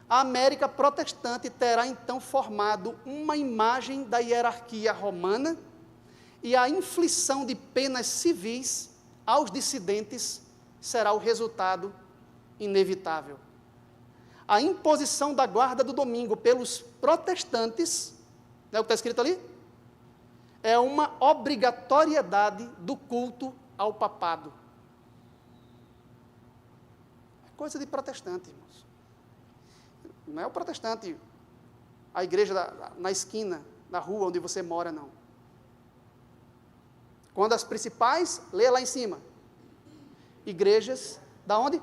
A América protestante terá então formado uma imagem da hierarquia romana e a inflição de penas civis aos dissidentes será o resultado inevitável. A imposição da guarda do domingo pelos protestantes, não é o que está escrito ali? É uma obrigatoriedade do culto ao papado. É coisa de protestante, irmãos. Não é o protestante, a igreja na esquina, na rua onde você mora, não. Quando as principais, lê lá em cima, igrejas, da onde?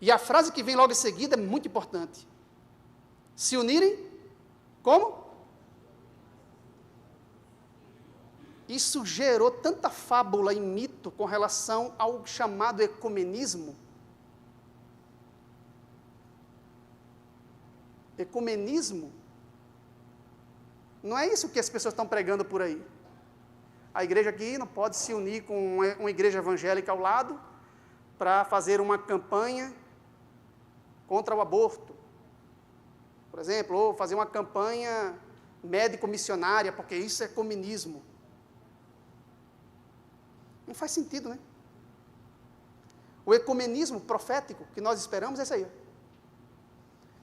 E a frase que vem logo em seguida é muito importante. Se unirem, como? Isso gerou tanta fábula e mito com relação ao chamado ecumenismo. Ecumenismo não é isso que as pessoas estão pregando por aí. A igreja aqui não pode se unir com uma igreja evangélica ao lado para fazer uma campanha contra o aborto, por exemplo, ou fazer uma campanha médico-missionária, porque isso é comunismo. Não faz sentido, né? O ecumenismo profético que nós esperamos é isso aí.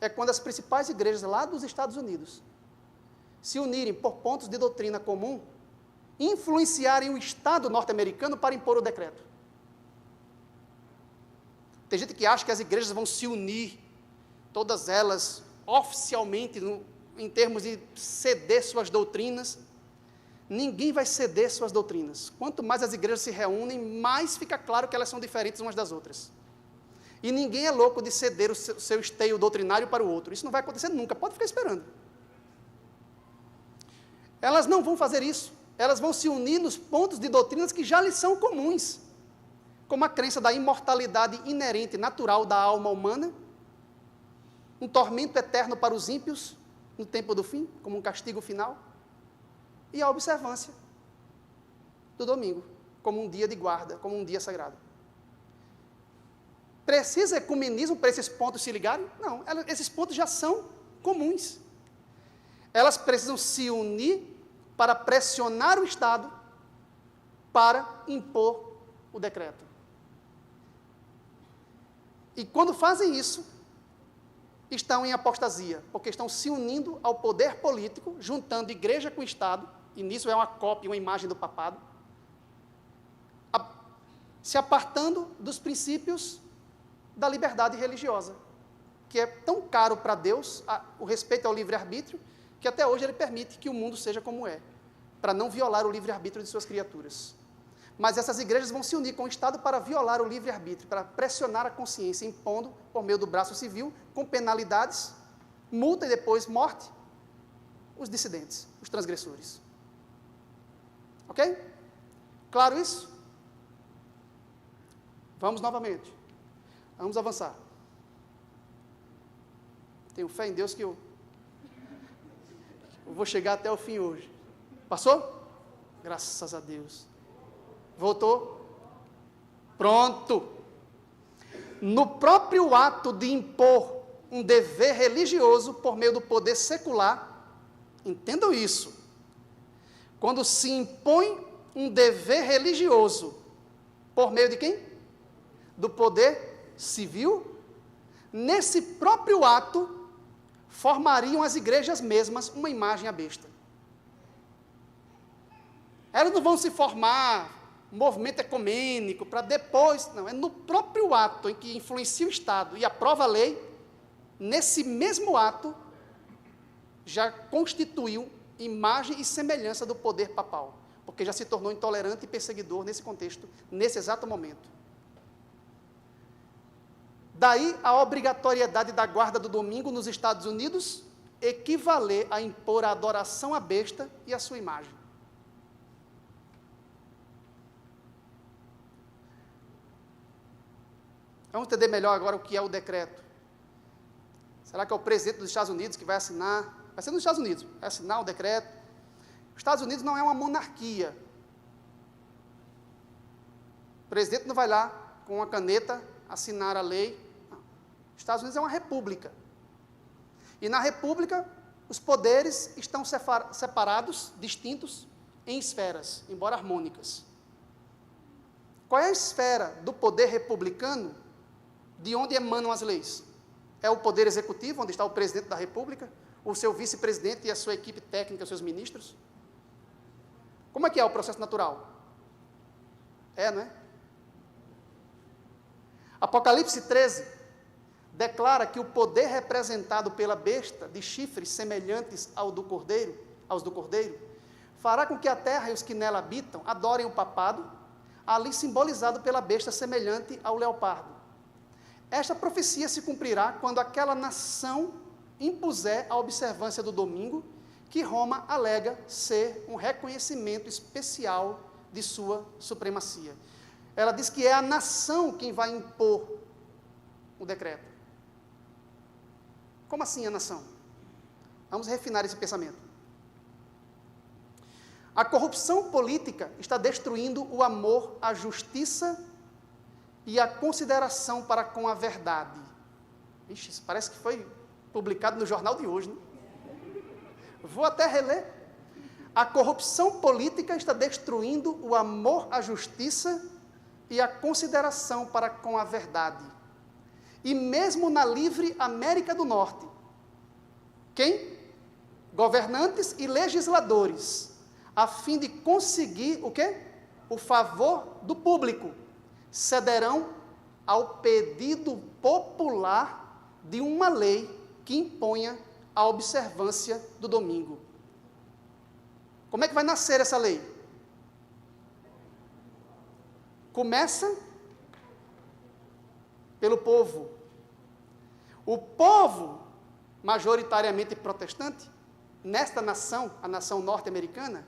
É quando as principais igrejas lá dos Estados Unidos se unirem por pontos de doutrina comum, influenciarem o Estado norte-americano para impor o decreto. Tem gente que acha que as igrejas vão se unir, todas elas, oficialmente, em termos de ceder suas doutrinas. Ninguém vai ceder suas doutrinas. Quanto mais as igrejas se reúnem, mais fica claro que elas são diferentes umas das outras. E ninguém é louco de ceder o seu esteio doutrinário para o outro. Isso não vai acontecer nunca, pode ficar esperando. Elas não vão fazer isso. Elas vão se unir nos pontos de doutrinas que já lhes são comuns, como a crença da imortalidade inerente, natural da alma humana, um tormento eterno para os ímpios no tempo do fim, como um castigo final, e a observância do domingo, como um dia de guarda, como um dia sagrado. Precisa ecumenismo para esses pontos se ligarem? Não, esses pontos já são comuns. Elas precisam se unir para pressionar o Estado para impor o decreto. E quando fazem isso, estão em apostasia, porque estão se unindo ao poder político, juntando igreja com Estado, e nisso é uma cópia, uma imagem do papado, se apartando dos princípios da liberdade religiosa, que é tão caro para Deus, o respeito ao livre-arbítrio, que até hoje ele permite que o mundo seja como é, para não violar o livre-arbítrio de suas criaturas. Mas essas igrejas vão se unir com o Estado para violar o livre-arbítrio, para pressionar a consciência, impondo, por meio do braço civil, com penalidades, multa e depois morte, os dissidentes, os transgressores. Ok? Claro isso? Vamos novamente. Vamos avançar. Tenho fé em Deus que eu vou chegar até o fim hoje. Passou? Graças a Deus. Voltou? Pronto. No próprio ato de impor um dever religioso por meio do poder secular, entendam isso. Quando se impõe um dever religioso por meio de quem? Do poder civil, nesse próprio ato formariam as igrejas mesmas uma imagem à besta. Elas não vão se formar movimento ecumênico para depois, não, é no próprio ato em que influencia o Estado e aprova a lei, nesse mesmo ato já constituiu imagem e semelhança do poder papal. porque já se tornou intolerante e perseguidor nesse contexto, nesse exato momento. Daí a obrigatoriedade da guarda do domingo nos Estados Unidos equivaler a impor a adoração à besta e à sua imagem. Vamos entender melhor agora o que é o decreto. Será que é o presidente dos Estados Unidos que vai assinar? Vai ser nos Estados Unidos, vai assinar o decreto. Os Estados Unidos não é uma monarquia. O presidente não vai lá com uma caneta assinar a lei. Não. Os Estados Unidos é uma república. E na república, os poderes estão separados, distintos, em esferas, embora harmônicas. Qual é a esfera do poder republicano de onde emanam as leis? É o poder executivo, onde está o presidente da república, o seu vice-presidente e a sua equipe técnica, os seus ministros? Como é que é o processo natural? Não é? Apocalipse 13 declara que o poder representado pela besta, de chifres semelhantes aos do cordeiro, fará com que a terra e os que nela habitam adorem o papado, ali simbolizado pela besta semelhante ao leopardo. Esta profecia se cumprirá quando aquela nação impuser a observância do domingo, que Roma alega ser um reconhecimento especial de sua supremacia. Ela diz que é a nação quem vai impor o decreto. Como assim a nação? Vamos refinar esse pensamento. A corrupção política está destruindo o amor à justiça e a consideração para com a verdade. Ixi, isso parece que foi publicado no jornal de hoje, né? Vou até reler. A corrupção política está destruindo o amor à justiça e a consideração para com a verdade. E mesmo na livre América do Norte, quem? Governantes e legisladores, a fim de conseguir o quê? O favor do público, cederão ao pedido popular de uma lei que imponha a observância do domingo. Como é que vai nascer essa lei? Começa pelo povo. O povo, majoritariamente protestante, nesta nação, a nação norte-americana,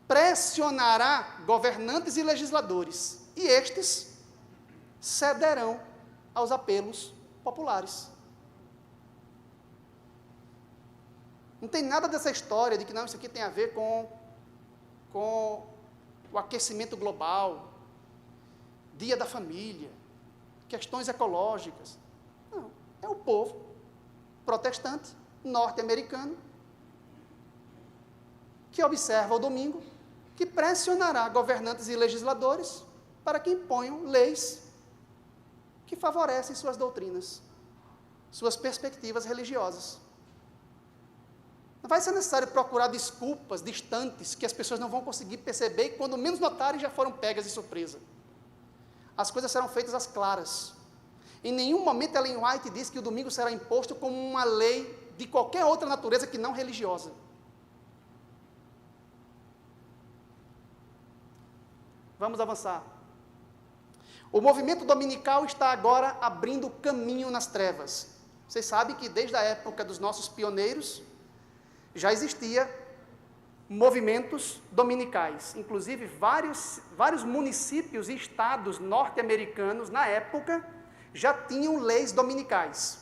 pressionará governantes e legisladores, e estes cederão aos apelos populares. Não tem nada dessa história de que não, isso aqui tem a ver com o aquecimento global, dia da família, questões ecológicas. Não, é o povo protestante, norte-americano, que observa o domingo, que pressionará governantes e legisladores para que imponham leis que favorecem suas doutrinas, suas perspectivas religiosas. Não vai ser necessário procurar desculpas distantes que as pessoas não vão conseguir perceber e, quando menos notarem, já foram pegas de surpresa. As coisas serão feitas às claras. Em nenhum momento Ellen White diz que o domingo será imposto como uma lei de qualquer outra natureza que não religiosa. Vamos avançar. O movimento dominical está agora abrindo caminho nas trevas. Vocês sabem que desde a época dos nossos pioneiros, já existia movimentos dominicais. Inclusive, vários municípios e estados norte-americanos, na época, já tinham leis dominicais.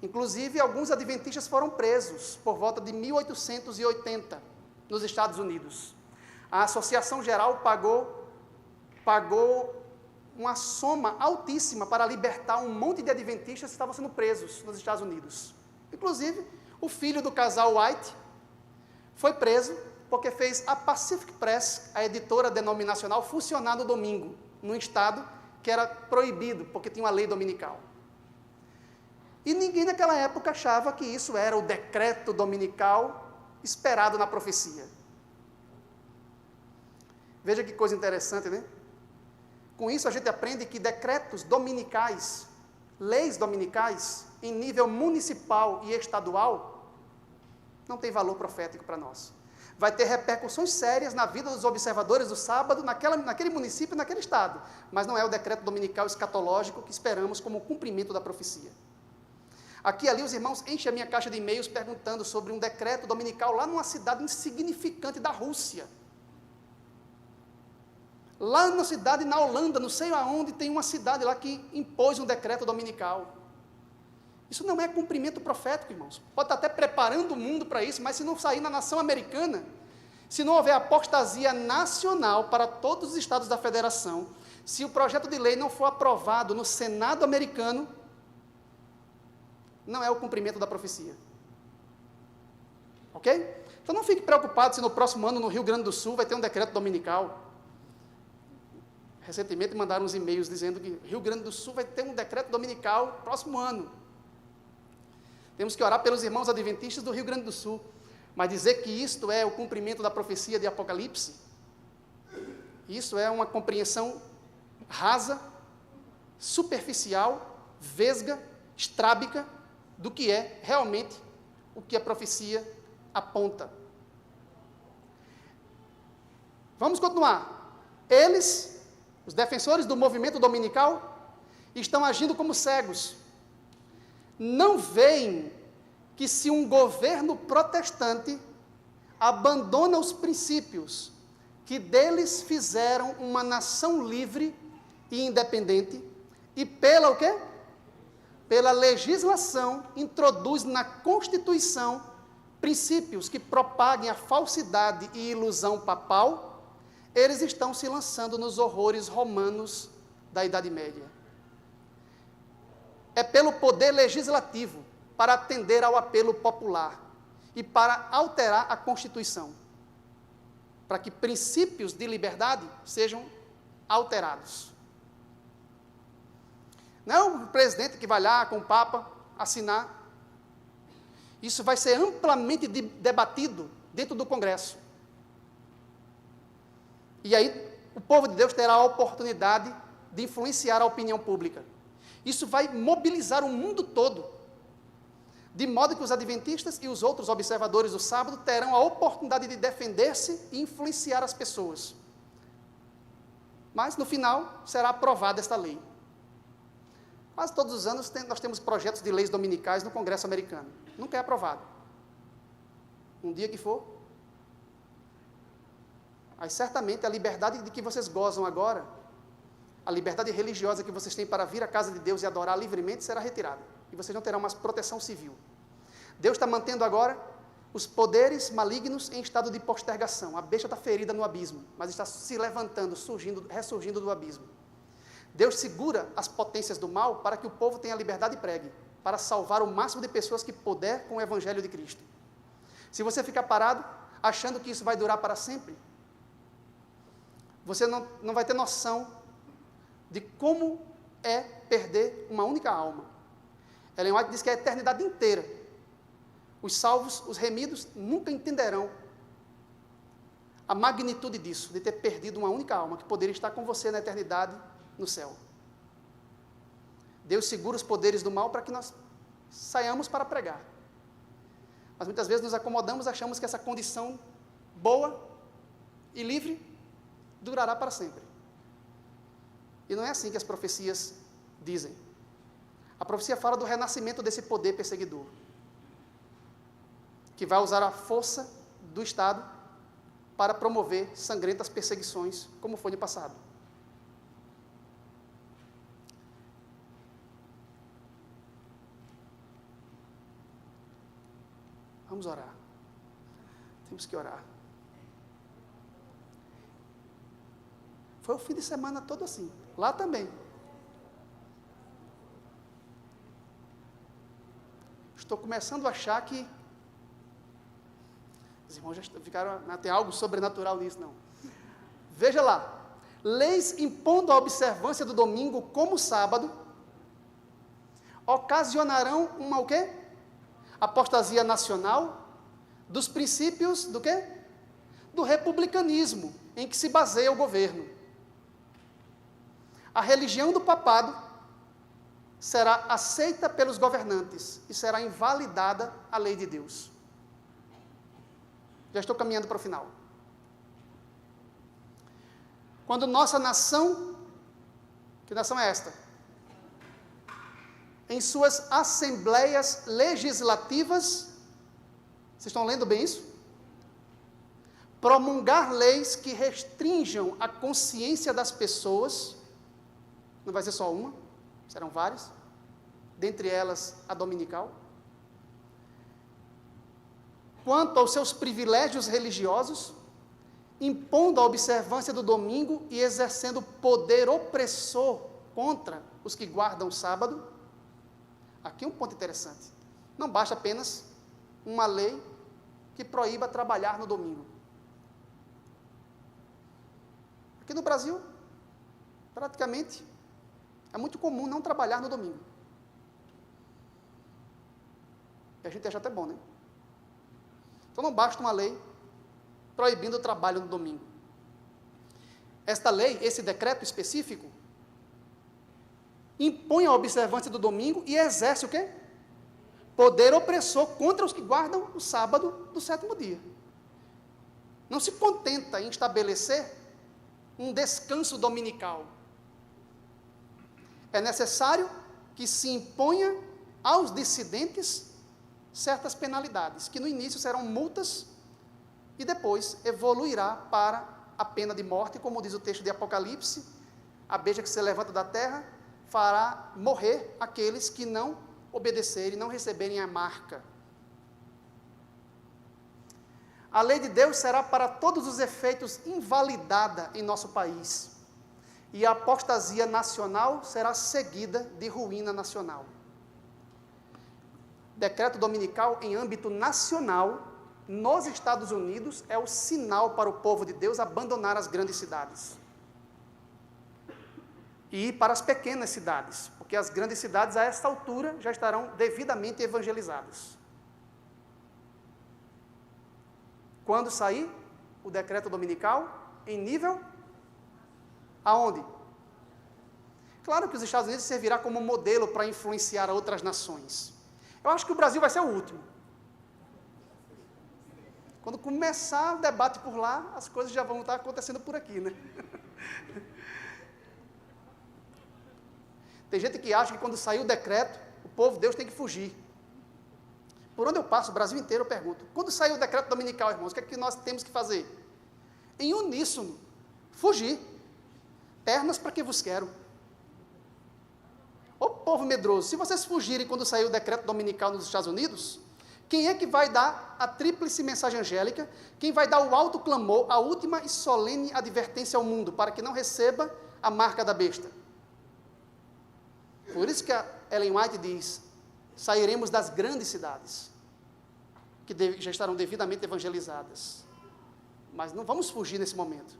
Inclusive, alguns adventistas foram presos por volta de 1880, nos Estados Unidos. A Associação Geral pagou uma soma altíssima para libertar um monte de adventistas que estavam sendo presos nos Estados Unidos. Inclusive, o filho do casal White foi preso porque fez a Pacific Press, a editora denominacional, funcionar no domingo, num estado que era proibido, porque tinha uma lei dominical. E ninguém naquela época achava que isso era o decreto dominical esperado na profecia. Veja que coisa interessante, né? Com isso a gente aprende que decretos dominicais, leis dominicais, em nível municipal e estadual, não tem valor profético para nós. vai ter repercussões sérias na vida dos observadores do sábado, naquele município, naquele estado. Mas não é o decreto dominical escatológico que esperamos como cumprimento da profecia. Aqui e ali os irmãos enchem a minha caixa de e-mails perguntando sobre um decreto dominical lá numa cidade insignificante da Rússia. Lá na cidade, na Holanda, não sei aonde, tem uma cidade lá que impôs um decreto dominical. Isso não é cumprimento profético, irmãos. Pode estar até preparando o mundo para isso, mas se não sair na nação americana, se não houver apostasia nacional para todos os estados da federação, se o projeto de lei não for aprovado no Senado americano, não é o cumprimento da profecia. Ok? Então não fique preocupado se no próximo ano no Rio Grande do Sul vai ter um decreto dominical. Recentemente mandaram uns e-mails dizendo que Rio Grande do Sul vai ter um decreto dominical no próximo ano. Temos que orar pelos irmãos adventistas do Rio Grande do Sul. Mas dizer que isto é o cumprimento da profecia de Apocalipse, isso é uma compreensão rasa, superficial, vesga, estrábica, do que é realmente o que a profecia aponta. Vamos continuar. Eles, os defensores do movimento dominical, estão agindo como cegos. Não veem que se um governo protestante abandona os princípios que deles fizeram uma nação livre e independente, e pela o quê? Pela legislação, introduz na Constituição princípios que propaguem a falsidade e ilusão papal, eles estão se lançando nos horrores romanos da Idade Média. É pelo poder legislativo, para atender ao apelo popular e para alterar a Constituição, para que princípios de liberdade sejam alterados. Não é o presidente que vai lá com o Papa assinar. Isso vai ser amplamente debatido dentro do Congresso. E aí o povo de Deus terá a oportunidade de influenciar a opinião pública. Isso vai mobilizar o mundo todo, de modo que os adventistas e os outros observadores do sábado terão a oportunidade de defender-se e influenciar as pessoas. Mas, no final, será aprovada esta lei. Quase todos os anos nós temos projetos de leis dominicais no Congresso americano. Nunca é aprovado. Um dia que for. Mas, certamente, a liberdade de que vocês gozam agora, a liberdade religiosa que vocês têm para vir à casa de Deus e adorar livremente, será retirada. E vocês não terão mais proteção civil. Deus está mantendo agora os poderes malignos em estado de postergação. A besta está ferida no abismo, mas está se levantando, ressurgindo do abismo. Deus segura as potências do mal para que o povo tenha liberdade e pregue, para salvar o máximo de pessoas que puder com o Evangelho de Cristo. Se você ficar parado, achando que isso vai durar para sempre, você não vai ter noção de como é perder uma única alma. Ellen White diz que a eternidade inteira, os salvos, os remidos, nunca entenderão a magnitude disso, de ter perdido uma única alma, que poderia estar com você na eternidade, no céu. Deus segura os poderes do mal para que nós saiamos para pregar. Mas muitas vezes nos acomodamos, achamos que essa condição boa e livre durará para sempre. E não é assim que as profecias dizem. A profecia fala do renascimento desse poder perseguidor, que vai usar a força do Estado para promover sangrentas perseguições, como foi no passado. Vamos orar. Temos que orar. Foi o fim de semana todo assim. Lá também. Estou começando a achar que os irmãos já ficaram, não tem algo sobrenatural nisso, não. Veja lá, leis impondo a observância do domingo como sábado, ocasionarão uma o quê? Apostasia nacional dos princípios do quê? Do republicanismo, em que se baseia o governo. A religião do papado será aceita pelos governantes e será invalidada a lei de Deus. Já estou caminhando para o final. Quando nossa nação, que nação é esta? Em suas assembleias legislativas, vocês estão lendo bem isso? Promulgar leis que restringam a consciência das pessoas, não vai ser só uma, serão várias, dentre elas a dominical. Quanto aos seus privilégios religiosos, impondo a observância do domingo e exercendo poder opressor contra os que guardam o sábado. Aqui um ponto interessante. Não basta apenas uma lei que proíba trabalhar no domingo. Aqui no Brasil, praticamente, é muito comum não trabalhar no domingo. E a gente acha até bom, né? Então não basta uma lei proibindo o trabalho no domingo. Esta lei, esse decreto específico, impõe a observância do domingo e exerce o quê? Poder opressor contra os que guardam o sábado do sétimo dia. Não se contenta em estabelecer um descanso dominical. É necessário que se imponha aos dissidentes certas penalidades, que no início serão multas e depois evoluirá para a pena de morte, como diz o texto de Apocalipse, a besta que se levanta da terra fará morrer aqueles que não obedecerem, não receberem a marca. A lei de Deus será para todos os efeitos invalidada em nosso país, e a apostasia nacional será seguida de ruína nacional. Decreto dominical em âmbito nacional, nos Estados Unidos, é o sinal para o povo de Deus abandonar as grandes cidades e ir para as pequenas cidades, porque as grandes cidades, a esta altura, já estarão devidamente evangelizadas. Quando sair o decreto dominical, em nível, aonde? Claro que os Estados Unidos servirá como modelo para influenciar outras nações. Eu acho que o Brasil vai ser o último. Quando começar o debate por lá, as coisas já vão estar acontecendo por aqui, né? Tem gente que acha que quando sair o decreto, o povo de Deus tem que fugir. Por onde eu passo, o Brasil inteiro, eu pergunto, quando sair o decreto dominical, irmãos, o que é que nós temos que fazer? Em uníssono, fugir. Pernas para que vos quero. Ô povo medroso, se vocês fugirem quando sair o decreto dominical nos Estados Unidos, quem é que vai dar a tríplice mensagem angélica? Quem vai dar o alto clamor, a última e solene advertência ao mundo, para que não receba a marca da besta? Por isso que a Ellen White diz, sairemos das grandes cidades, que já estarão devidamente evangelizadas. Mas não vamos fugir nesse momento.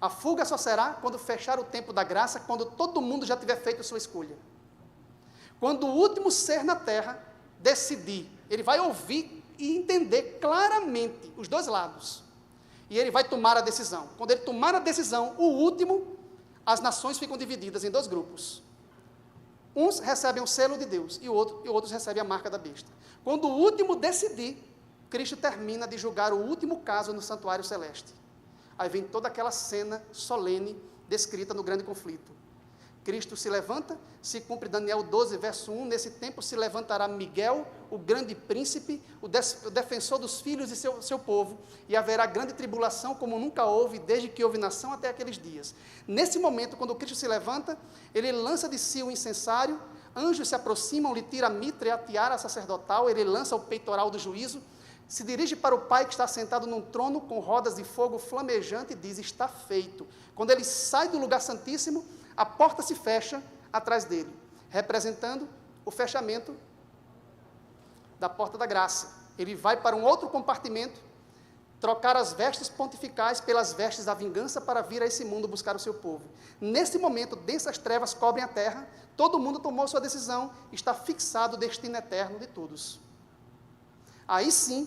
A fuga só será quando fechar o tempo da graça, quando todo mundo já tiver feito a sua escolha. Quando o último ser na terra decidir, ele vai ouvir e entender claramente os dois lados. E ele vai tomar a decisão. Quando ele tomar a decisão, o último, as nações ficam divididas em dois grupos. Uns recebem o selo de Deus e outros recebem a marca da besta. Quando o último decidir, Cristo termina de julgar o último caso no santuário celeste. Aí vem toda aquela cena solene descrita no grande conflito. Cristo se levanta, se cumpre Daniel 12, verso 1, nesse tempo se levantará Miguel, o grande príncipe, o defensor dos filhos de seu povo, e haverá grande tribulação como nunca houve, desde que houve nação até aqueles dias. Nesse momento, quando Cristo se levanta, ele lança de si o incensário, anjos se aproximam, lhe tira a mitra e a tiara sacerdotal, ele lança o peitoral do juízo, se dirige para o Pai que está sentado num trono com rodas de fogo flamejante e diz, está feito. Quando ele sai do lugar santíssimo, a porta se fecha atrás dele, representando o fechamento da porta da graça. Ele vai para um outro compartimento, trocar as vestes pontificais pelas vestes da vingança para vir a esse mundo buscar o seu povo. Nesse momento, densas trevas cobrem a terra, todo mundo tomou sua decisão, está fixado o destino eterno de todos. Aí sim,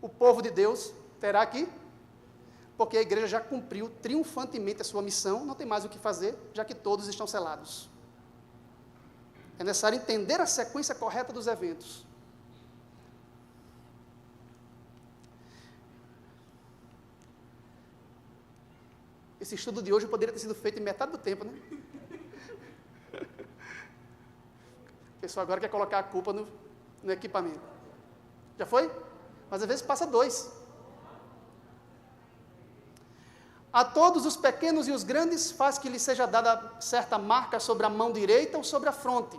o povo de Deus terá que, porque a igreja já cumpriu triunfantemente a sua missão, não tem mais o que fazer, já que todos estão selados. É necessário entender a sequência correta dos eventos. Esse estudo de hoje poderia ter sido feito em metade do tempo, né? O pessoal agora quer colocar a culpa no equipamento. Já foi? Mas às vezes passa 2. A todos os pequenos e os grandes faz que lhe seja dada certa marca sobre a mão direita ou sobre a fronte.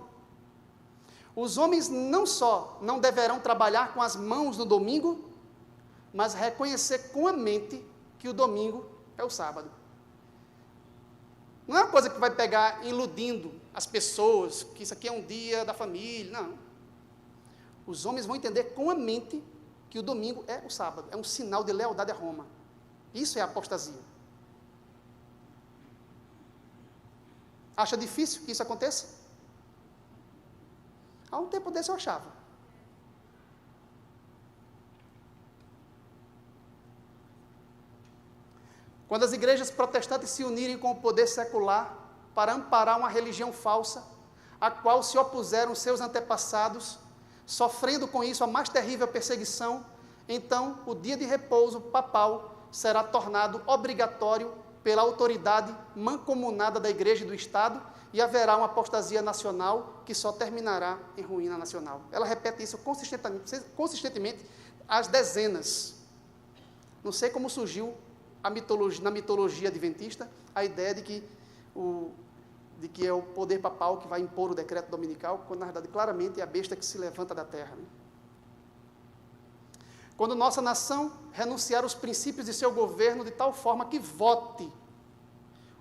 Os homens não só não deverão trabalhar com as mãos no domingo, mas reconhecer com a mente que o domingo é o sábado. Não é uma coisa que vai pegar iludindo as pessoas, que isso aqui é um dia da família, não. Os homens vão entender com a mente que o domingo é o sábado, é um sinal de lealdade a Roma. Isso é apostasia. Acha difícil que isso aconteça? Há um tempo desse eu achava. Quando as igrejas protestantes se unirem com o poder secular para amparar uma religião falsa, a qual se opuseram seus antepassados, sofrendo com isso a mais terrível perseguição, então o dia de repouso papal será tornado obrigatório pela autoridade mancomunada da Igreja e do Estado, e haverá uma apostasia nacional que só terminará em ruína nacional. Ela repete isso consistentemente às dezenas. Não sei como surgiu na mitologia adventista a ideia de que é o poder papal que vai impor o decreto dominical, quando na verdade claramente é a besta que se levanta da terra. Né? Quando nossa nação renunciar os princípios de seu governo de tal forma que vote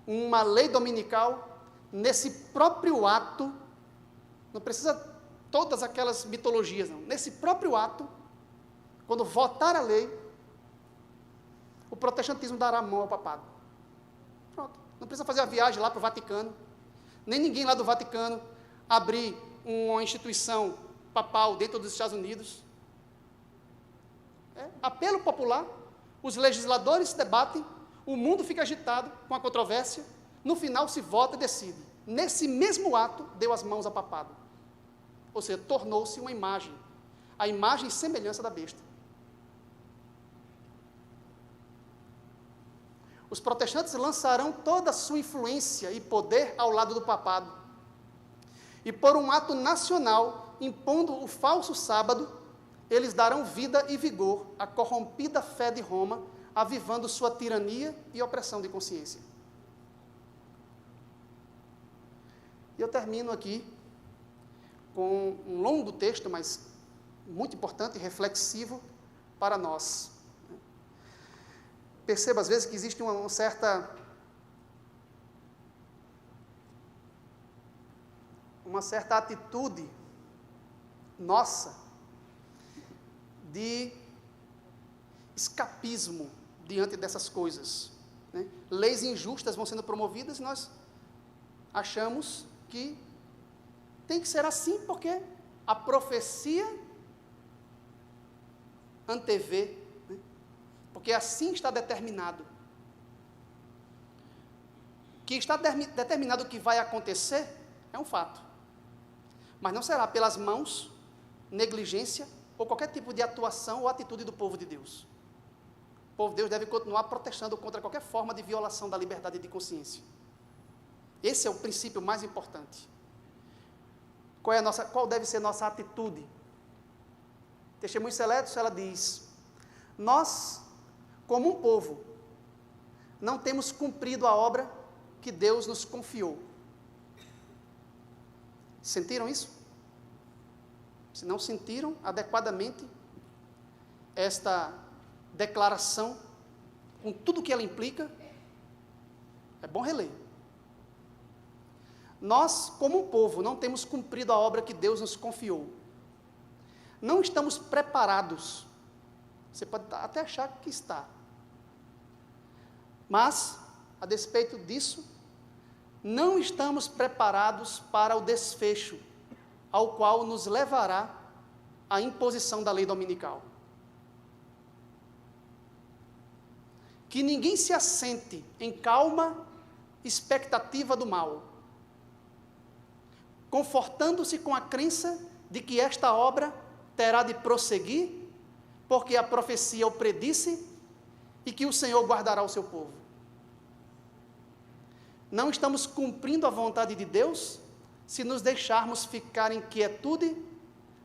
uma lei dominical, nesse próprio ato, não precisa todas aquelas mitologias, não, nesse próprio ato, quando votar a lei, o protestantismo dará a mão ao papado. Pronto, não precisa fazer a viagem lá para o Vaticano, nem ninguém lá do Vaticano abrir uma instituição papal dentro dos Estados Unidos. Apelo popular, os legisladores debatem, o mundo fica agitado com a controvérsia, no final se vota e decide. Nesse mesmo ato, deu as mãos ao papado. Ou seja, tornou-se uma imagem, a imagem e semelhança da besta. Os protestantes lançarão toda a sua influência e poder ao lado do papado. E por um ato nacional, impondo o falso sábado, eles darão vida e vigor à corrompida fé de Roma, avivando sua tirania e opressão de consciência. E eu termino aqui com um longo texto, mas muito importante e reflexivo para nós. Perceba, às vezes, que existe uma certa atitude nossa de escapismo diante dessas coisas. Né? Leis injustas vão sendo promovidas e nós achamos que tem que ser assim porque a profecia antevê, né? Porque assim está determinado. Que está determinado o que vai acontecer é um fato. Mas não será pelas mãos, negligência ou qualquer tipo de atuação ou atitude do povo de Deus. O povo de Deus deve continuar protestando contra qualquer forma de violação da liberdade de consciência. Esse é o princípio mais importante. Qual deve ser nossa atitude? Testemunhos Seletos, ela diz: nós, como um povo, não temos cumprido a obra que Deus nos confiou. Sentiram isso? Se não sentiram adequadamente esta declaração, com tudo que ela implica, é bom reler. Nós, como um povo, não temos cumprido a obra que Deus nos confiou. Não estamos preparados. Você pode até achar que está. Mas, a despeito disso, não estamos preparados para o desfecho, ao qual nos levará a imposição da lei dominical. Que ninguém se assente em calma expectativa do mal, confortando-se com a crença de que esta obra terá de prosseguir, porque a profecia o predisse e que o Senhor guardará o seu povo. Não estamos cumprindo a vontade de Deus se nos deixarmos ficar em quietude,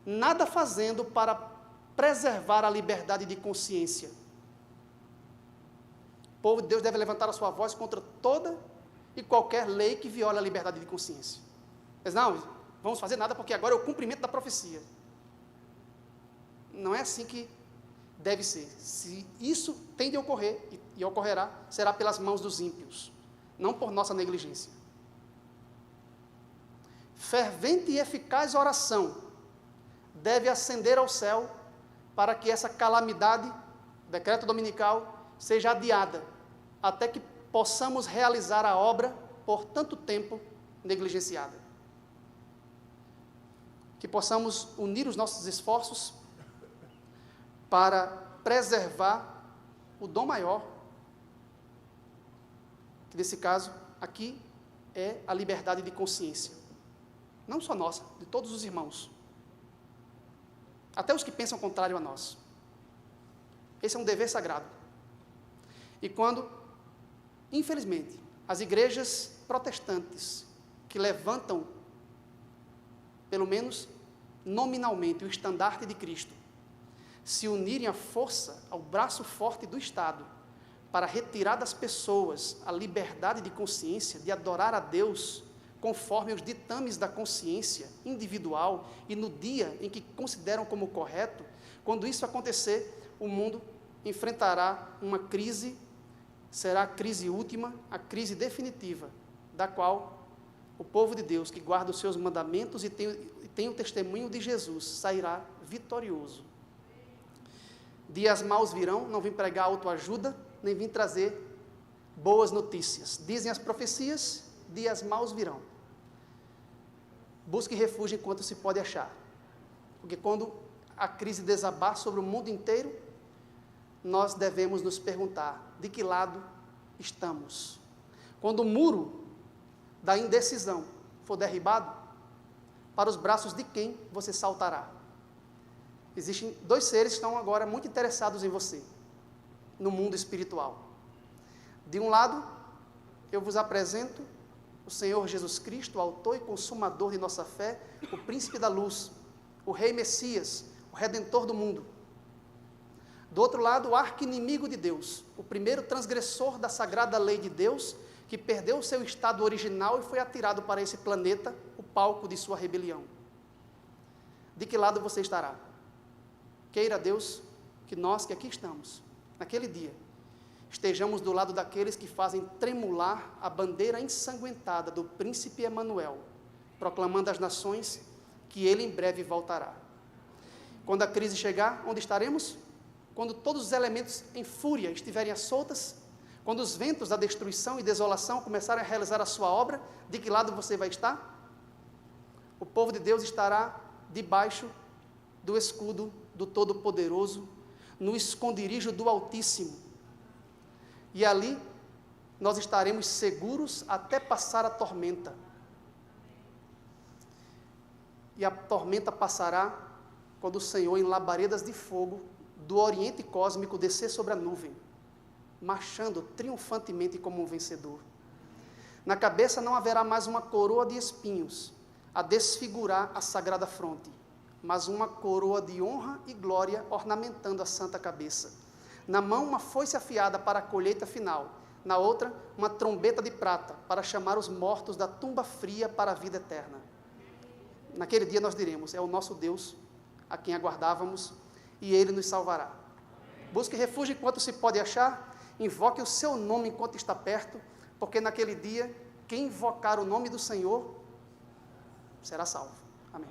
nada fazendo para preservar a liberdade de consciência. O povo de Deus deve levantar a sua voz contra toda e qualquer lei que viola a liberdade de consciência. Mas não, vamos fazer nada porque agora é o cumprimento da profecia. Não é assim que deve ser. Se isso tem de ocorrer, e ocorrerá, será pelas mãos dos ímpios, não por nossa negligência. Fervente e eficaz oração deve ascender ao céu para que essa calamidade, decreto dominical, seja adiada, até que possamos realizar a obra por tanto tempo negligenciada. Que possamos unir os nossos esforços para preservar o dom maior, que nesse caso aqui é a liberdade de consciência. Não só nossa, de todos os irmãos. Até os que pensam contrário a nós. Esse é um dever sagrado. E quando, infelizmente, as igrejas protestantes que levantam, pelo menos nominalmente, o estandarte de Cristo, se unirem à força, ao braço forte do Estado, para retirar das pessoas a liberdade de consciência, de adorar a Deus, conforme os ditames da consciência individual e no dia em que consideram como correto, quando isso acontecer, o mundo enfrentará uma crise, será a crise última, a crise definitiva, da qual o povo de Deus, que guarda os seus mandamentos e tem o testemunho de Jesus, sairá vitorioso. Dias maus virão, não vim pregar autoajuda, nem vim trazer boas notícias. Dizem as profecias, dias maus virão. Busque refúgio enquanto se pode achar. Porque quando a crise desabar sobre o mundo inteiro, nós devemos nos perguntar, de que lado estamos? Quando o muro da indecisão for derribado, para os braços de quem você saltará? Existem dois seres que estão agora muito interessados em você, no mundo espiritual. De um lado, eu vos apresento o Senhor Jesus Cristo, autor e consumador de nossa fé, o príncipe da luz, o rei Messias, o redentor do mundo. Do outro lado, o arqui-inimigo de Deus, o primeiro transgressor da sagrada lei de Deus, que perdeu o seu estado original e foi atirado para esse planeta, o palco de sua rebelião. De que lado você estará? Queira Deus que nós que aqui estamos, naquele dia, estejamos do lado daqueles que fazem tremular a bandeira ensanguentada do príncipe Emanuel, proclamando às nações que ele em breve voltará. Quando a crise chegar, onde estaremos? Quando todos os elementos em fúria estiverem às soltas, quando os ventos da destruição e desolação começarem a realizar a sua obra, de que lado você vai estar? O povo de Deus estará debaixo do escudo do Todo-Poderoso, no esconderijo do Altíssimo. E ali nós estaremos seguros até passar a tormenta. E a tormenta passará quando o Senhor, em labaredas de fogo, do oriente cósmico, descer sobre a nuvem, marchando triunfantemente como um vencedor. Na cabeça não haverá mais uma coroa de espinhos, a desfigurar a sagrada fronte, mas uma coroa de honra e glória ornamentando a santa cabeça. Na mão, uma foice afiada para a colheita final, na outra, uma trombeta de prata para chamar os mortos da tumba fria para a vida eterna. Naquele dia nós diremos, é o nosso Deus a quem aguardávamos e Ele nos salvará. Busque refúgio enquanto se pode achar, invoque o seu nome enquanto está perto, porque naquele dia, quem invocar o nome do Senhor será salvo. Amém.